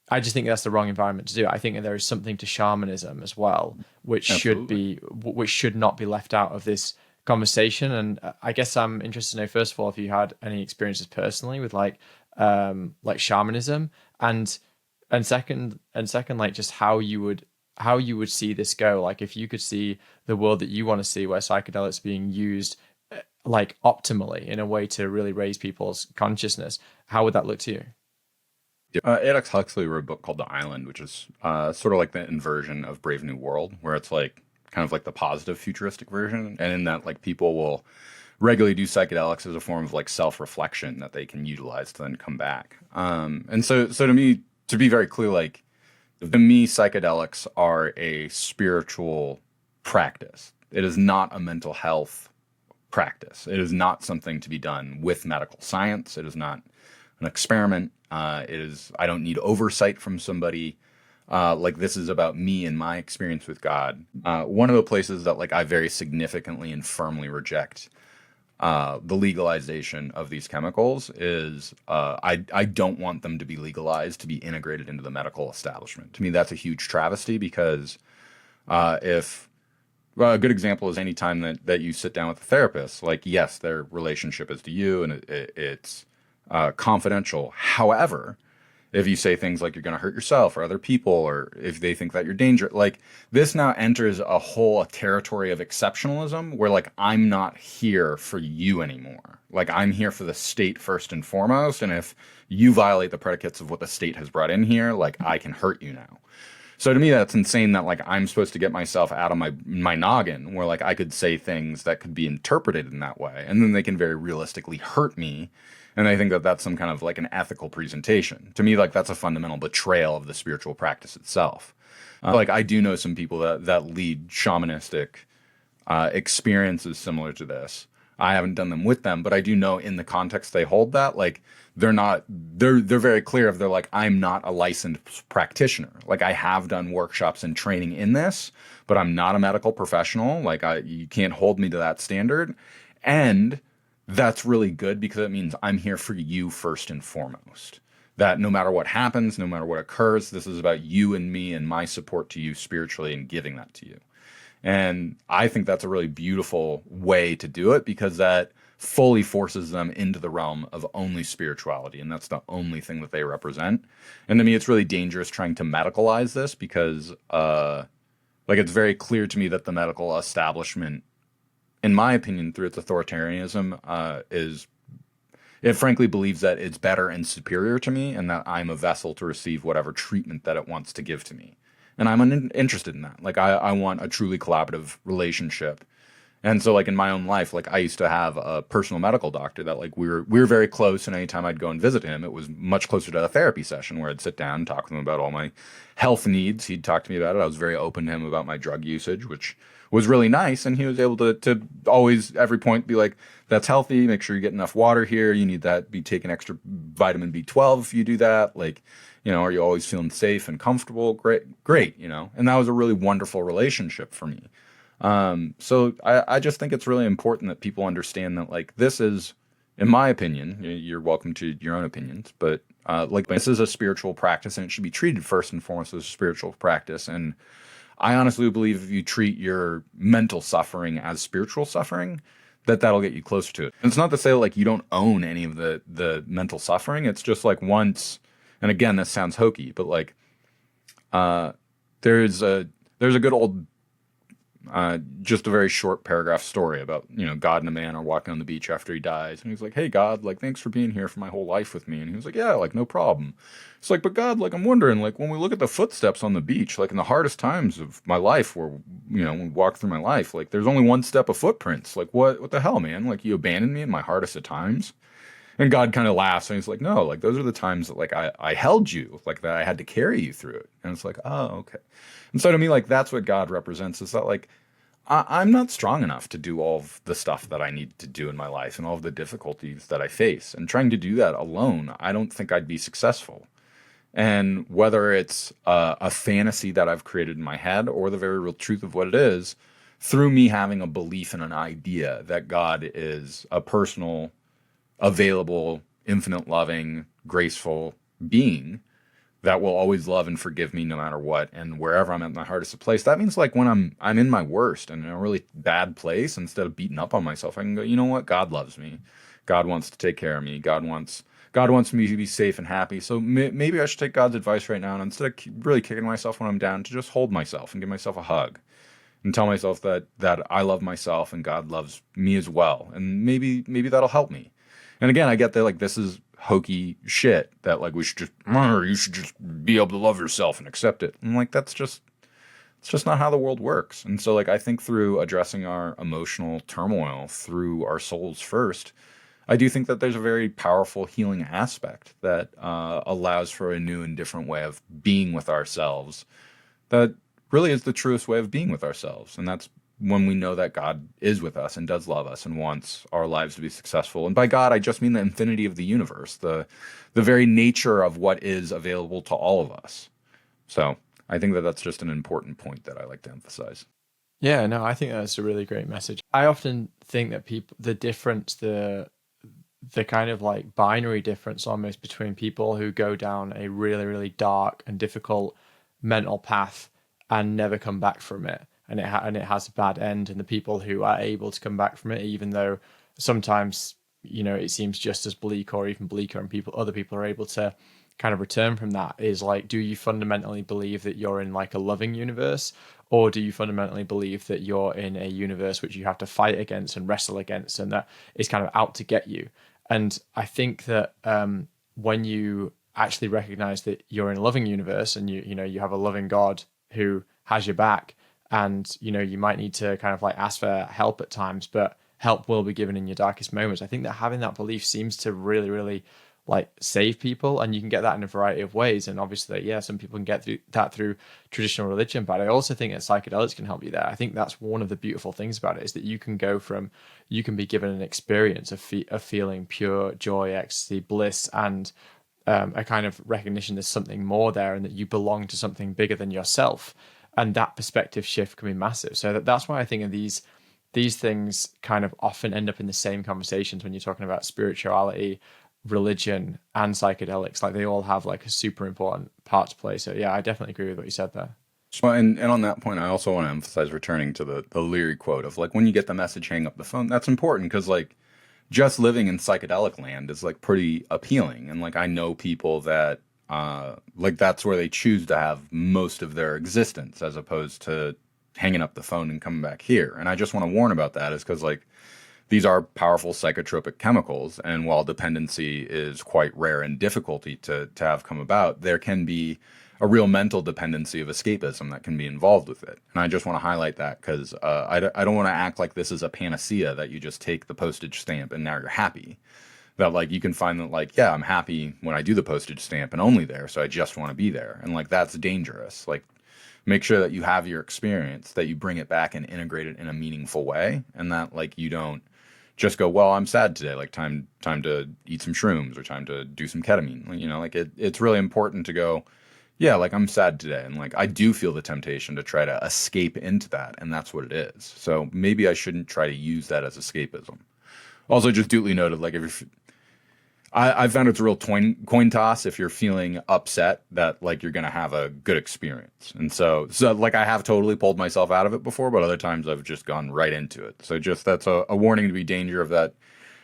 I just think that's the wrong environment to do it. I think that there is something to shamanism as well, which should not be left out of this conversation. And I guess I'm interested to know, first of all, if you had any experiences personally with like shamanism, and second, like just how you would see this go. Like if you could see the world that you want to see, where psychedelics are being used like optimally in a way to really raise people's consciousness, how would that look to you? Erik Huxley wrote a book called The Island, which is sort of like the inversion of Brave New World, where it's like kind of like the positive futuristic version. And in that, like, people will regularly do psychedelics as a form of like self-reflection that they can utilize to then come back. And so to me, to be very clear, like to me, psychedelics are a spiritual practice. It is not a mental health practice. It is not something to be done with medical science. It is not an experiment. I don't need oversight from somebody. Like this is about me and my experience with God. One of the places that like I very significantly and firmly reject the legalization of these chemicals is I don't want them to be legalized to be integrated into the medical establishment. To me, that's a huge travesty because if a good example is any time that you sit down with a therapist, like, yes, their relationship is to you and it's confidential. However, if you say things like you're going to hurt yourself or other people, or if they think that you're dangerous, like this now enters a whole territory of exceptionalism where like I'm not here for you anymore. Like I'm here for the state first and foremost. And if you violate the predicates of what the state has brought in here, like I can hurt you now. So to me, that's insane that like I'm supposed to get myself out of my noggin where like I could say things that could be interpreted in that way. And then they can very realistically hurt me. And I think that that's some kind of like an ethical presentation. To me, like that's a fundamental betrayal of the spiritual practice itself. Like I do know some people that lead shamanistic experiences similar to this. I haven't done them with them, but I do know in the context they hold that, like they're very clear of they're like, I'm not a licensed practitioner. Like I have done workshops and training in this, but I'm not a medical professional. Like you can't hold me to that standard. And that's really good because it means I'm here for you first and foremost. That no matter what happens, no matter what occurs, this is about you and me and my support to you spiritually and giving that to you. And I think that's a really beautiful way to do it because that fully forces them into the realm of only spirituality. And that's the only thing that they represent. And to me, it's really dangerous trying to medicalize this because like it's very clear to me that the medical establishment, in my opinion, through its authoritarianism, it frankly believes that it's better and superior to me and that I'm a vessel to receive whatever treatment that it wants to give to me. And I'm uninterested in that. Like I want a truly collaborative relationship. And so like in my own life, like I used to have a personal medical doctor that like we were very close, and anytime I'd go and visit him, it was much closer to a therapy session where I'd sit down and talk with him about all my health needs. He'd talk to me about it. I was very open to him about my drug usage, which was really nice. And he was able to always, every point, be like, that's healthy. Make sure you get enough water here. You need that. Be taking extra vitamin B12 if you do that. Like, you know, are you always feeling safe and comfortable? Great, you know. And that was a really wonderful relationship for me. So I just think it's really important that people understand that, like, this is, in my opinion, you're welcome to your own opinions, but like, this is a spiritual practice, and it should be treated first and foremost as a spiritual practice. And I honestly believe if you treat your mental suffering as spiritual suffering, that'll get you closer to it. And it's not to say like you don't own any of the mental suffering. It's just like once, and again, this sounds hokey, but like there's a good old just a very short paragraph story about, God and a man are walking on the beach after he dies. And he's like, hey, God, like, thanks for being here for my whole life with me. And he was like, yeah, like, no problem. It's like, but God, like, I'm wondering, like, when we look at the footsteps on the beach, like in the hardest times of my life where, when we walk through my life, like, there's only one step of footprints. Like, what the hell, man? Like, you abandoned me in my hardest of times? And God kind of laughs, and he's like, no, like, those are the times that, like, I held you, like, that I had to carry you through it. And it's like, oh, okay. And so to me, like, that's what God represents, is that, like, I'm not strong enough to do all of the stuff that I need to do in my life and all of the difficulties that I face. And trying to do that alone, I don't think I'd be successful. And whether it's a fantasy that I've created in my head or the very real truth of what it is, through me having a belief in an idea that God is a personal, available, infinite loving, graceful being that will always love and forgive me no matter what, and wherever I'm at my hardest of place. That means, like, when I'm in my worst and in a really bad place, instead of beating up on myself, I can go, you know what? God loves me. God wants to take care of me. God wants me to be safe and happy. So maybe I should take God's advice right now, and instead of really kicking myself when I'm down, to just hold myself and give myself a hug and tell myself that I love myself and God loves me as well. And maybe that'll help me. And again, I get that, like, this is hokey shit that, like, you should just be able to love yourself and accept it. And, like, it's just not how the world works. And so, like, I think through addressing our emotional turmoil through our souls first, I do think that there's a very powerful healing aspect that allows for a new and different way of being with ourselves that really is the truest way of being with ourselves. And that's when we know that God is with us and does love us and wants our lives to be successful. And by God, I just mean the infinity of the universe, the very nature of what is available to all of us. So I think that that's just an important point that I like to emphasize. Yeah, no, I think that's a really great message. I often think that the difference, the kind of like binary difference almost between people who go down a really, really dark and difficult mental path and never come back from it, and it has a bad end, and the people who are able to come back from it, even though sometimes, it seems just as bleak or even bleaker, and other people are able to kind of return from that, is like, do you fundamentally believe that you're in like a loving universe, or do you fundamentally believe that you're in a universe which you have to fight against and wrestle against, and that is kind of out to get you? And I think that when you actually recognize that you're in a loving universe, and you have a loving God who has your back, and you might need to kind of like ask for help at times, but help will be given in your darkest moments. I think that having that belief seems to really, really like save people, and you can get that in a variety of ways. And obviously, yeah, some people can get through traditional religion, but I also think that psychedelics can help you there. I think that's one of the beautiful things about it, is that you can be given an experience of feeling pure joy, ecstasy, bliss, and a kind of recognition there's something more there, and that you belong to something bigger than yourself. And that perspective shift can be massive. So that's why I think of these things kind of often end up in the same conversations when you're talking about spirituality, religion, and psychedelics. Like, they all have like a super important part to play. So yeah, I definitely agree with what you said there. Well, and on that point, I also want to emphasize, returning to the Leary quote of, like, when you get the message, hang up the phone. That's important, because, like, just living in psychedelic land is, like, pretty appealing. And, like, I know people that like, that's where they choose to have most of their existence, as opposed to hanging up the phone and coming back here. And I just want to warn about that, is because, like, these are powerful psychotropic chemicals, and while dependency is quite rare and difficulty to have come about, there can be a real mental dependency of escapism that can be involved with it. And I just want to highlight that, because I don't want to act like this is a panacea that you just take the postage stamp and now you're happy. That, like, you can find that, like, yeah, I'm happy when I do the postage stamp and only there, so I just want to be there. And, like, that's dangerous. Like, make sure that you have your experience, that you bring it back and integrate it in a meaningful way, and that, like, you don't just go, well, I'm sad today, like, time to eat some shrooms or time to do some ketamine. Like, it's really important to go, yeah, like I'm sad today, and like I do feel the temptation to try to escape into that, and that's what it is. So maybe I shouldn't try to use that as escapism. Also, just duly noted, like if you're, I found it's a real coin toss if you're feeling upset that like you're gonna have a good experience, and so like I have totally pulled myself out of it before, but other times I've just gone right into it. So just that's a warning to be danger of that.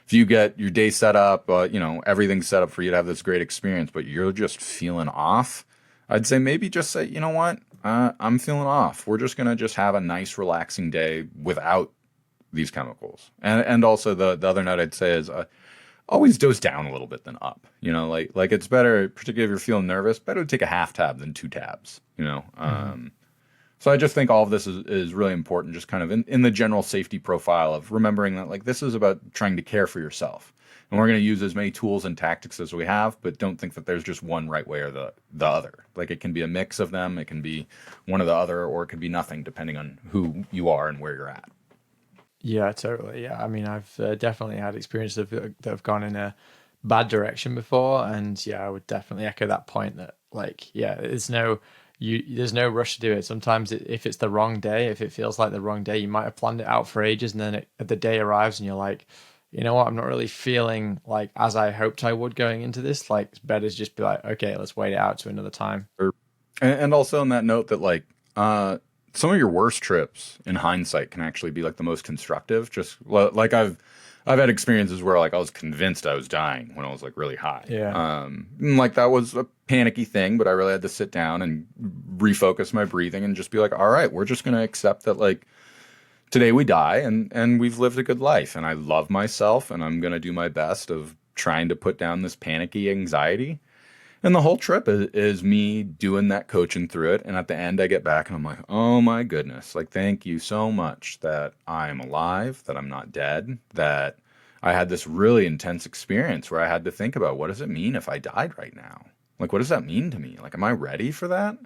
If you get your day set up, everything's set up for you to have this great experience, but you're just feeling off, I'd say maybe just say, you know what, I'm feeling off. We're just gonna just have a nice, relaxing day without these chemicals. And also the other note I'd say is always dose down a little bit than up. Like it's better, particularly if you're feeling nervous, better to take a half tab than two tabs. So I just think all of this is really important, just kind of in the general safety profile of remembering that like this is about trying to care for yourself. And we're going to use as many tools and tactics as we have, but don't think that there's just one right way or the other. Like it can be a mix of them, it can be one or the other, or it could be nothing depending on who you are and where you're at. Yeah, totally. Yeah, I mean, I've definitely had experiences that have gone in a bad direction before, and yeah, I would definitely echo that point that like, yeah, there's no rush to do it. Sometimes if it's the wrong day, if it feels like the wrong day, you might have planned it out for ages, and then the day arrives, and you're like, you know what, I'm not really feeling like as I hoped I would going into this. Like, it's better to just be like, okay, let's wait it out to another time. And also on that note that like some of your worst trips in hindsight can actually be like the most constructive. Just like I've had experiences where like I was convinced I was dying when I was like really high. Yeah. And, like that was a panicky thing, but I really had to sit down and refocus my breathing and just be like, all right, we're just going to accept that like today we die and we've lived a good life and I love myself and I'm going to do my best of trying to put down this panicky anxiety. And the whole trip is me doing that coaching through it. And at the end, I get back and I'm like, oh my goodness, like, thank you so much that I'm alive, that I'm not dead, that I had this really intense experience where I had to think about what does it mean if I died right now? Like, what does that mean to me? Like, am I ready for that?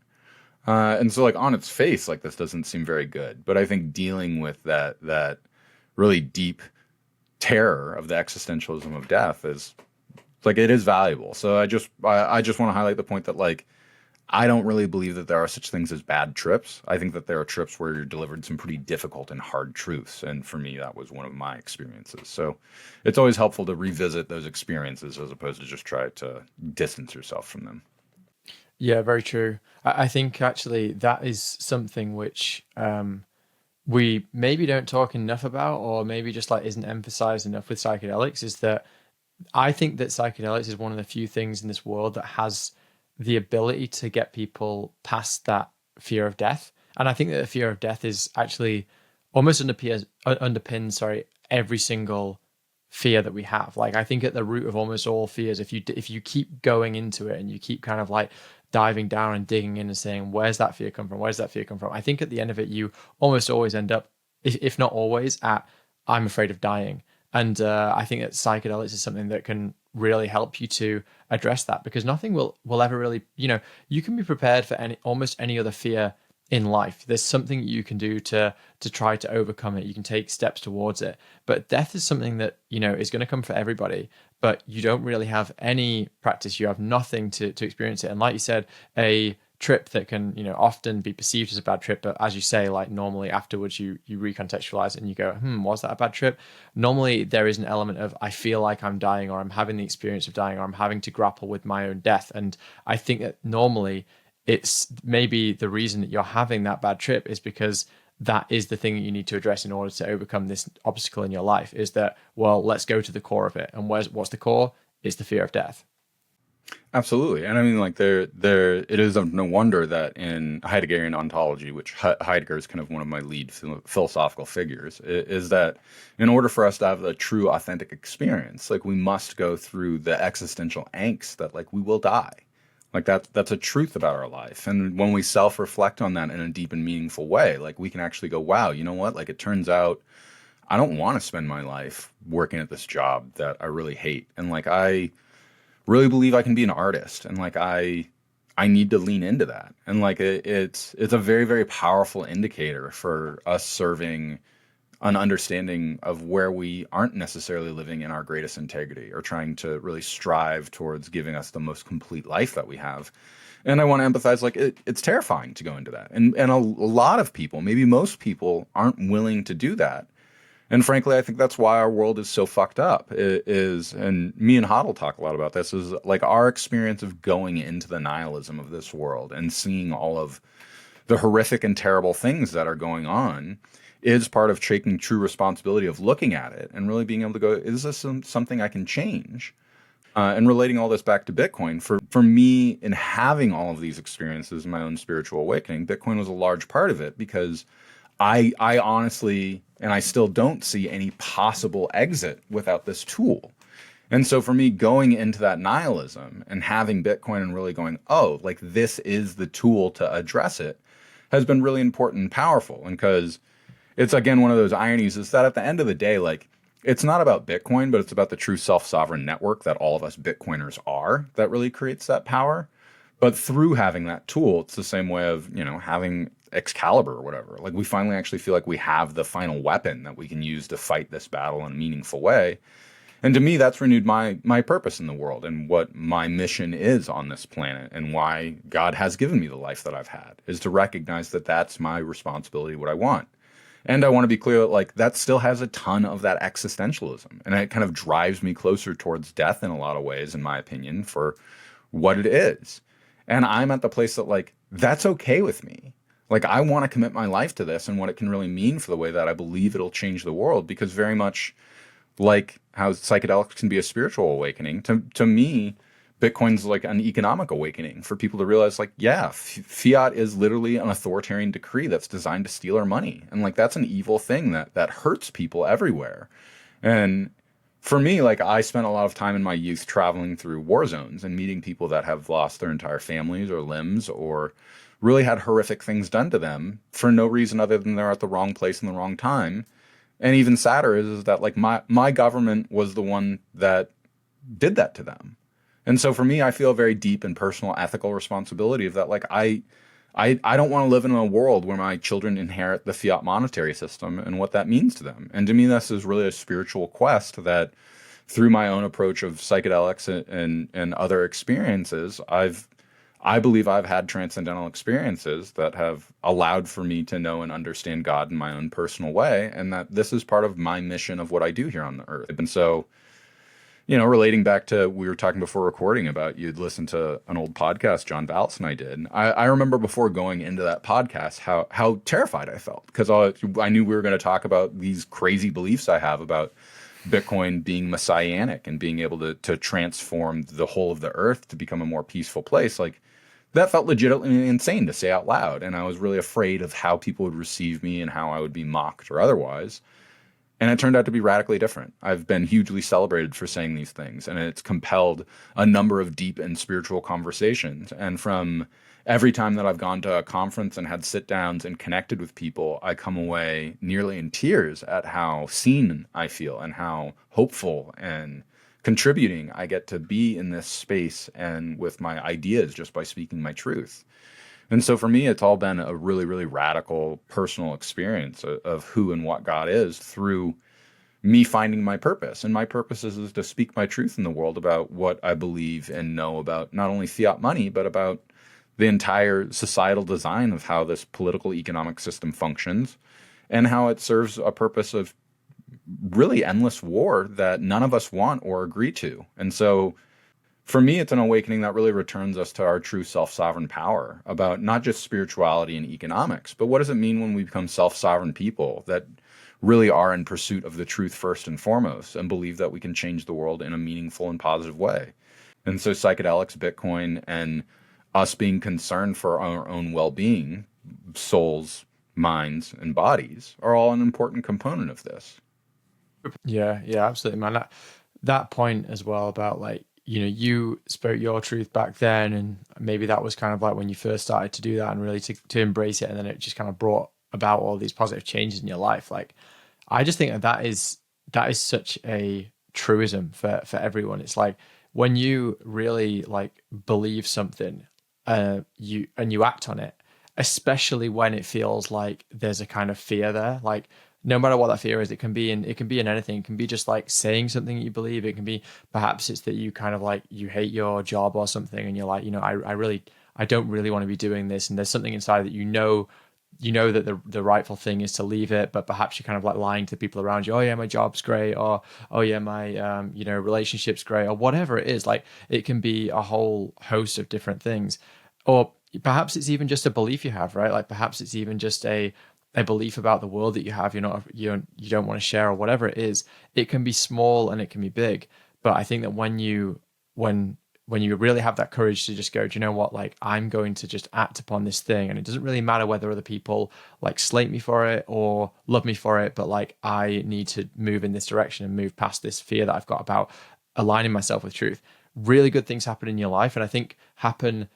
And so, like, on its face, like, this doesn't seem very good. But I think dealing with that really deep terror of the existentialism of death is like it is valuable. So I just want to highlight the point that like I don't really believe that there are such things as bad trips. I think that there are trips where you're delivered some pretty difficult and hard truths, and for me that was one of my experiences. So it's always helpful to revisit those experiences as opposed to just try to distance yourself from them. Yeah, very true. I think actually that is something which we maybe don't talk enough about, or maybe just like isn't emphasized enough with psychedelics, is that I think that psychedelics is one of the few things in this world that has the ability to get people past that fear of death. And I think that the fear of death is actually almost underpins every single fear that we have. Like, I think at the root of almost all fears, if you keep going into it and you keep kind of like diving down and digging in and saying, where's that fear come from? Where's that fear come from? I think at the end of it, you almost always end up, if not always, at I'm afraid of dying. And I think that psychedelics is something that can really help you to address that, because nothing will ever really, you can be prepared for almost any other fear in life. There's something you can do to try to overcome it. You can take steps towards it. But death is something that, is going to come for everybody, but you don't really have any practice. You have nothing to experience it. And like you said, a trip that can, often be perceived as a bad trip, but as you say, like normally afterwards you recontextualize it and you go, was that a bad trip? Normally there is an element of I feel like I'm dying, or I'm having the experience of dying, or I'm having to grapple with my own death. And I think that normally it's maybe the reason that you're having that bad trip is because that is the thing that you need to address in order to overcome this obstacle in your life, is that, well, let's go to the core of it. And what's the core? It's the fear of death. Absolutely. And I mean, like it is no wonder that in Heideggerian ontology, which Heidegger is kind of one of my lead philosophical figures, is that in order for us to have a true authentic experience, like we must go through the existential angst that like we will die. Like that's a truth about our life. And when we self-reflect on that in a deep and meaningful way, like we can actually go, wow, you know what? Like it turns out I don't want to spend my life working at this job that I really hate. And like I really believe I can be an artist, and like I need to lean into that. And like it's a very, very powerful indicator for us serving an understanding of where we aren't necessarily living in our greatest integrity or trying to really strive towards giving us the most complete life that we have. And I want to empathize, like, it's terrifying to go into that. And a lot of people, maybe most people, aren't willing to do that. And frankly, I think that's why our world is so fucked up. It is, and me and Hoddle talk a lot about this, is like our experience of going into the nihilism of this world and seeing all of the horrific and terrible things that are going on is part of taking true responsibility of looking at it and really being able to go, is this something I can change? And relating all this back to Bitcoin, for me, in having all of these experiences in my own spiritual awakening, Bitcoin was a large part of it, because I honestly, and I still don't see any possible exit without this tool. And so for me, going into that nihilism and having Bitcoin and really going, oh, like this is the tool to address it, has been really important and powerful. And because it's, again, one of those ironies is that at the end of the day, like, it's not about Bitcoin, but it's about the true self-sovereign network that all of us Bitcoiners are that really creates that power. But through having that tool, it's the same way of, having Excalibur or whatever. Like, we finally actually feel like we have the final weapon that we can use to fight this battle in a meaningful way. And to me, that's renewed my purpose in the world and what my mission is on this planet, and why God has given me the life that I've had, is to recognize that that's my responsibility, what I want. And I want to be clear that, like, that still has a ton of that existentialism, and it kind of drives me closer towards death in a lot of ways, in my opinion, for what it is. And I'm at the place that, like, that's okay with me. Like, I want to commit my life to this and what it can really mean for the way that I believe it'll change the world, because very much like how psychedelics can be a spiritual awakening, to me, Bitcoin's like an economic awakening for people to realize, like, yeah, fiat is literally an authoritarian decree that's designed to steal our money. And like, that's an evil thing that hurts people everywhere. And for me, like, I spent a lot of time in my youth traveling through war zones and meeting people that have lost their entire families or limbs, or really had horrific things done to them for no reason other than they're at the wrong place in the wrong time. And even sadder is that, like, my government was the one that did that to them. And so for me, I feel a very deep and personal ethical responsibility of that. Like, I don't want to live in a world where my children inherit the fiat monetary system and what that means to them. And to me, this is really a spiritual quest that, through my own approach of psychedelics and other experiences, I believe I've had transcendental experiences that have allowed for me to know and understand God in my own personal way, and that this is part of my mission of what I do here on the earth. And so, relating back to, we were talking before recording about, you'd listen to an old podcast John Vallis and I did. I remember before going into that podcast how terrified I felt, because I knew we were going to talk about these crazy beliefs I have about Bitcoin being messianic and being able to transform the whole of the earth to become a more peaceful place. Like, that felt legitimately insane to say out loud. And I was really afraid of how people would receive me and how I would be mocked or otherwise. And it turned out to be radically different. I've been hugely celebrated for saying these things, and it's compelled a number of deep and spiritual conversations. And from every time that I've gone to a conference and had sit downs and connected with people, I come away nearly in tears at how seen I feel and how hopeful and contributing I get to be in this space and with my ideas just by speaking my truth. And so for me, it's all been a really, really radical personal experience of who and what God is, through me finding my purpose. And my purpose is to speak my truth in the world about what I believe and know about not only fiat money, but about the entire societal design of how this political economic system functions, and how it serves a purpose of really endless war that none of us want or agree to. And so for me, it's an awakening that really returns us to our true self-sovereign power, about not just spirituality and economics, but what does it mean when we become self-sovereign people that really are in pursuit of the truth first and foremost, and believe that we can change the world in a meaningful and positive way. And so psychedelics, Bitcoin, and us being concerned for our own well-being, souls, minds, and bodies, are all an important component of this. Yeah, absolutely, man. That point as well about, like, you spoke your truth back then, and maybe that was kind of like when you first started to do that and really to embrace it, and then it just kind of brought about all these positive changes in your life. Like, I just think that is such a truism for everyone. It's like, when you really, like, believe something, you act on it, especially when it feels like there's a kind of fear there. Like, no matter what that fear is, it can be in anything. It can be just like saying something you believe. It can be, perhaps it's that you kind of like, you hate your job or something, and you're like, I don't really want to be doing this. And there's something inside that that the rightful thing is to leave it, but perhaps you're kind of like lying to people around you. Oh yeah, my job's great, or oh yeah, my relationship's great, or whatever it is. Like, it can be a whole host of different things, or perhaps it's even just a belief you have, right? Like, perhaps it's even just a belief about the world that you have. You don't want to share, or whatever it is. It can be small and it can be big, but I think that when you really have that courage to just go, do you know what? Like, I'm going to just act upon this thing. And it doesn't really matter whether other people like slate me for it or love me for it, but like, I need to move in this direction and move past this fear that I've got about aligning myself with truth. Really good things happen in your life. And I think happen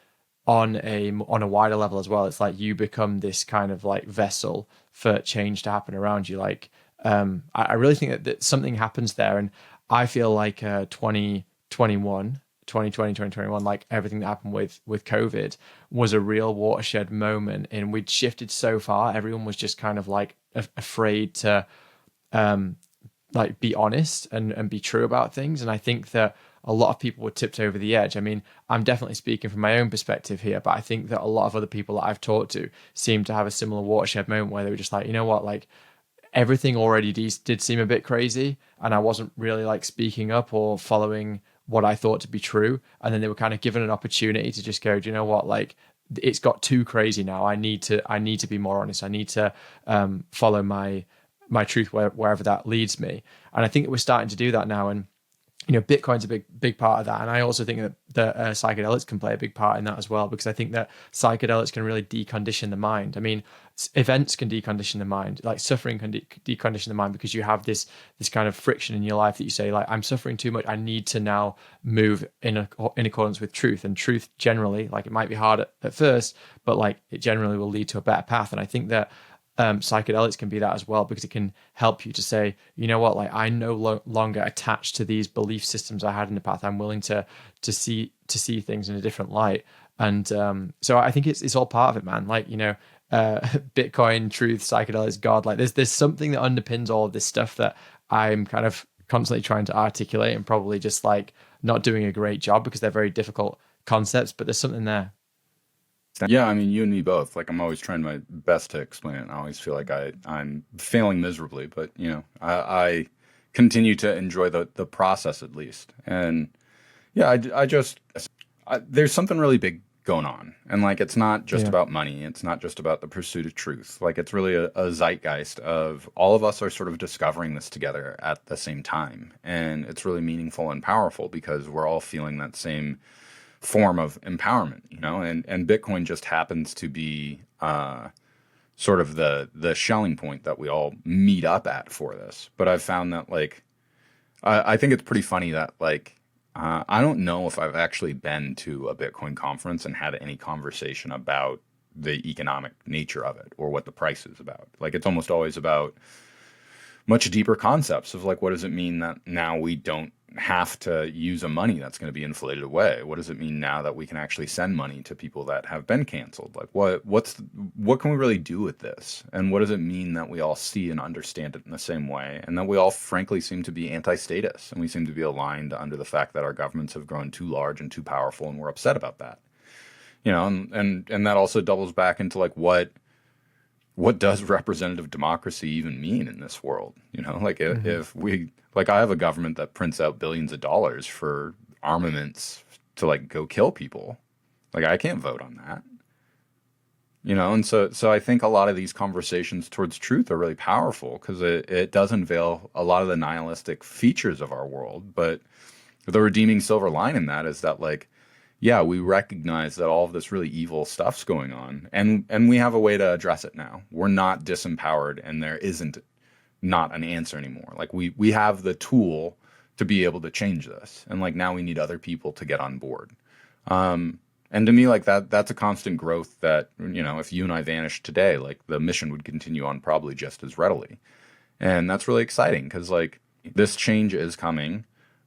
on a wider level as well. It's like you become this kind of like vessel for change to happen around you. Like, I really think that something happens there. And I feel like 2021, like everything that happened with COVID was a real watershed moment, and we'd shifted so far. Everyone was just kind of like afraid to like be honest and be true about things. And I think that a lot of people were tipped over the edge. I mean, I'm definitely speaking from my own perspective here, but I think that a lot of other people that I've talked to seem to have a similar watershed moment where they were just like, you know what, like everything already did seem a bit crazy, and I wasn't really like speaking up or following what I thought to be true. And then they were kind of given an opportunity to just go, do you know what, like it's got too crazy now. I need to be more honest. I need to follow my truth wherever that leads me. And I think that we're starting to do that now. And Bitcoin's a big part of that. And I also think that psychedelics can play a big part in that as well, because I think that psychedelics can really decondition the mind. I mean, events can decondition the mind, like suffering can decondition the mind, because you have this kind of friction in your life that you say, like, I'm suffering too much. I need to now move in accordance with truth. And truth generally, like, it might be hard at first, but like it generally will lead to a better path. And I think that psychedelics can be that as well, because it can help you to say, you know what, like I'm no longer attached to these belief systems I had in the past. I'm willing to see things in a different light. And so I think it's all part of it, man. Like, Bitcoin, truth, psychedelics, God, like there's something that underpins all of this stuff that I'm kind of constantly trying to articulate, and probably just like not doing a great job because they're very difficult concepts, but there's something there. Yeah, I mean, you and me both. Like, I'm always trying my best to explain it. And I always feel like I'm failing miserably, but I continue to enjoy the process at least. And yeah, there's something really big going on, and like it's not just about money. It's not just about the pursuit of truth. Like, it's really a zeitgeist of all of us are sort of discovering this together at the same time, and it's really meaningful and powerful because we're all feeling that same form of empowerment, and Bitcoin just happens to be sort of the Schelling point that we all meet up at for this. But I've found that like I think it's pretty funny that like I don't know if I've actually been to a Bitcoin conference and had any conversation about the economic nature of it or what the price is about. Like, it's almost always about much deeper concepts of like, what does it mean that now we don't have to use a money that's going to be inflated away? What does it mean now that we can actually send money to people that have been canceled? Like, what can we really do with this? And what does it mean that we all see and understand it in the same way? And that we all frankly seem to be anti-status, and we seem to be aligned under the fact that our governments have grown too large and too powerful, and we're upset about that. And that also doubles back into like what does representative democracy even mean in this world? Like if we, like, I have a government that prints out billions of dollars for armaments to like go kill people. Like, I can't vote on that. And so I think a lot of these conversations towards truth are really powerful because it does unveil a lot of the nihilistic features of our world. But the redeeming silver line in that is that, like, yeah, we recognize that all of this really evil stuff's going on, and we have a way to address it now. We're not disempowered, and there isn't not an answer anymore. Like, we have the tool to be able to change this, and like now we need other people to get on board. And to me, like that's a constant growth that, if you and I vanished today, like the mission would continue on probably just as readily. And that's really exciting because like this change is coming.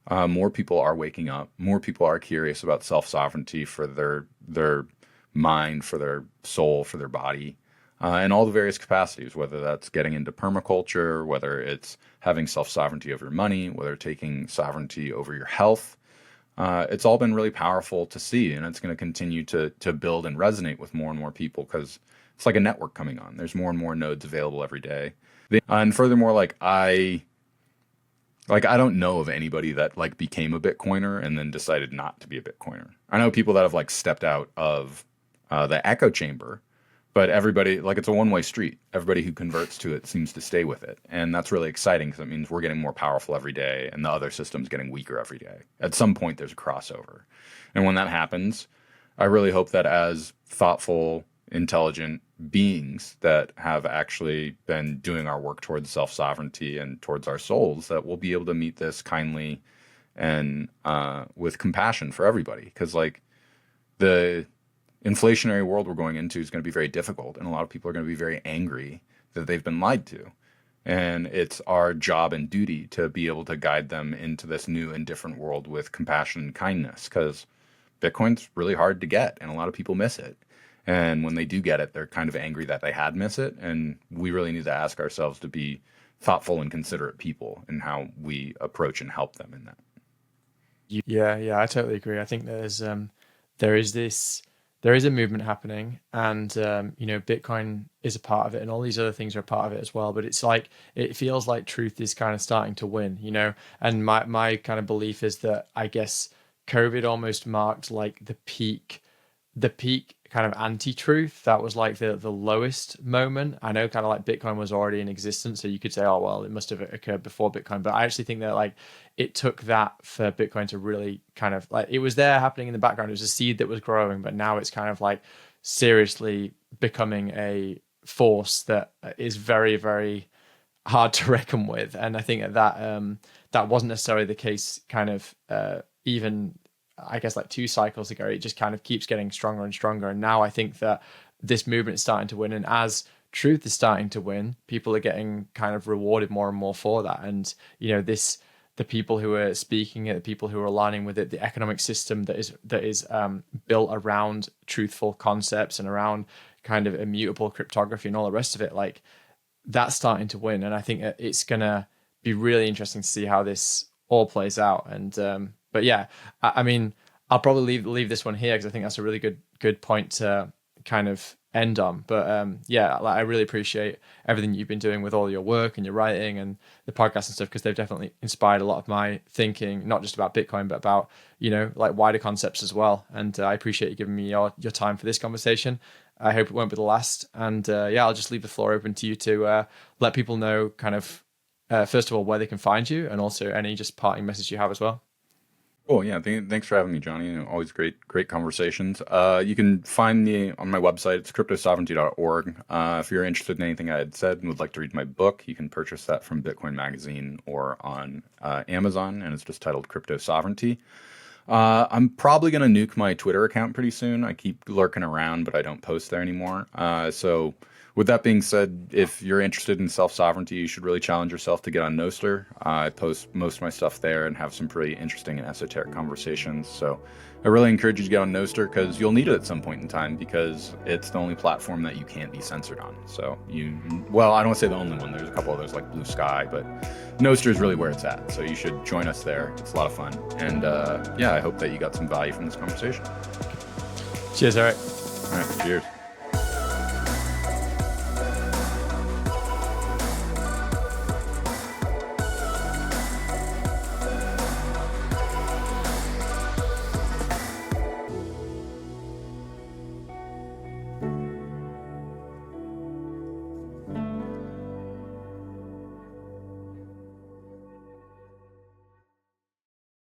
More people are waking up. More people are curious about self-sovereignty for their mind, for their soul, for their body. in all the various capacities, whether that's getting into permaculture, whether it's having self-sovereignty over your money, whether taking sovereignty over your health. It's all been really powerful to see, and it's going to continue to build and resonate with more and more people because it's like a network coming on. There's more and more nodes available every day. And furthermore, I don't know of anybody that like became a Bitcoiner and then decided not to be a Bitcoiner. I know people that have like stepped out of the echo chamber, but everybody, like, it's a one-way street. Everybody who converts to it seems to stay with it. And that's really exciting because it means we're getting more powerful every day and the other system's getting weaker every day. At some point, there's a crossover. And when that happens, I really hope that as thoughtful, intelligent beings that have actually been doing our work towards self-sovereignty and towards our souls, that we'll be able to meet this kindly and with compassion for everybody. Because, like, the inflationary world we're going into is going to be very difficult, and a lot of people are going to be very angry that they've been lied to. And it's our job and duty to be able to guide them into this new and different world with compassion and kindness, because Bitcoin's really hard to get, and a lot of people miss it. And when they do get it, they're kind of angry that they had missed it, and we really need to ask ourselves to be thoughtful and considerate people in how we approach and help them in that. Yeah, I totally agree. I think there is a movement happening, and Bitcoin is a part of it, and all these other things are a part of it as well. But it's like, it feels like truth is kind of starting to win, And my kind of belief is that, I guess, COVID almost marked like the peak kind of anti-truth. That was like the lowest moment. I know kind of like Bitcoin was already in existence, so you could say, oh, well, it must have occurred before Bitcoin. But I actually think that like it took that for Bitcoin to really kind of like, it was there happening in the background. It was a seed that was growing, but now it's kind of like seriously becoming a force that is very, very hard to reckon with. And I think that wasn't necessarily the case kind of even, I guess, like 2 cycles ago. It just kind of keeps getting stronger and stronger. And now I think that this movement is starting to win. And as truth is starting to win, people are getting kind of rewarded more and more for that. And, the people who are speaking it, the people who are aligning with it, the economic system that is built around truthful concepts and around kind of immutable cryptography and all the rest of it, like, that's starting to win. And I think it's going to be really interesting to see how this all plays out. And, but yeah, I mean, I'll probably leave this one here because I think that's a really good point to kind of end on. But I really appreciate everything you've been doing with all your work and your writing and the podcast and stuff, because they've definitely inspired a lot of my thinking, not just about Bitcoin, but about, like wider concepts as well. And I appreciate you giving me your time for this conversation. I hope it won't be the last. And I'll just leave the floor open to you to let people know kind of, first of all, where they can find you, and also any just parting message you have as well. Cool. Yeah. Thanks for having me, Johnny. Always great conversations. You can find me on my website. It's cryptosovereignty.org. If you're interested in anything I had said and would like to read my book, you can purchase that from Bitcoin Magazine or on Amazon, and it's just titled Crypto Sovereignty. I'm probably going to nuke my Twitter account pretty soon. I keep lurking around, but I don't post there anymore. So with that being said, if you're interested in self-sovereignty, you should really challenge yourself to get on Nostr. I post most of my stuff there and have some pretty interesting and esoteric conversations. So I really encourage you to get on Nostr, because you'll need it at some point in time, because it's the only platform that you can't be censored on. So I don't want to say the only one. There's a couple others like Blue Sky, but Nostr is really where it's at. So you should join us there. It's a lot of fun. And I hope that you got some value from this conversation. Cheers, Erik. All right, cheers.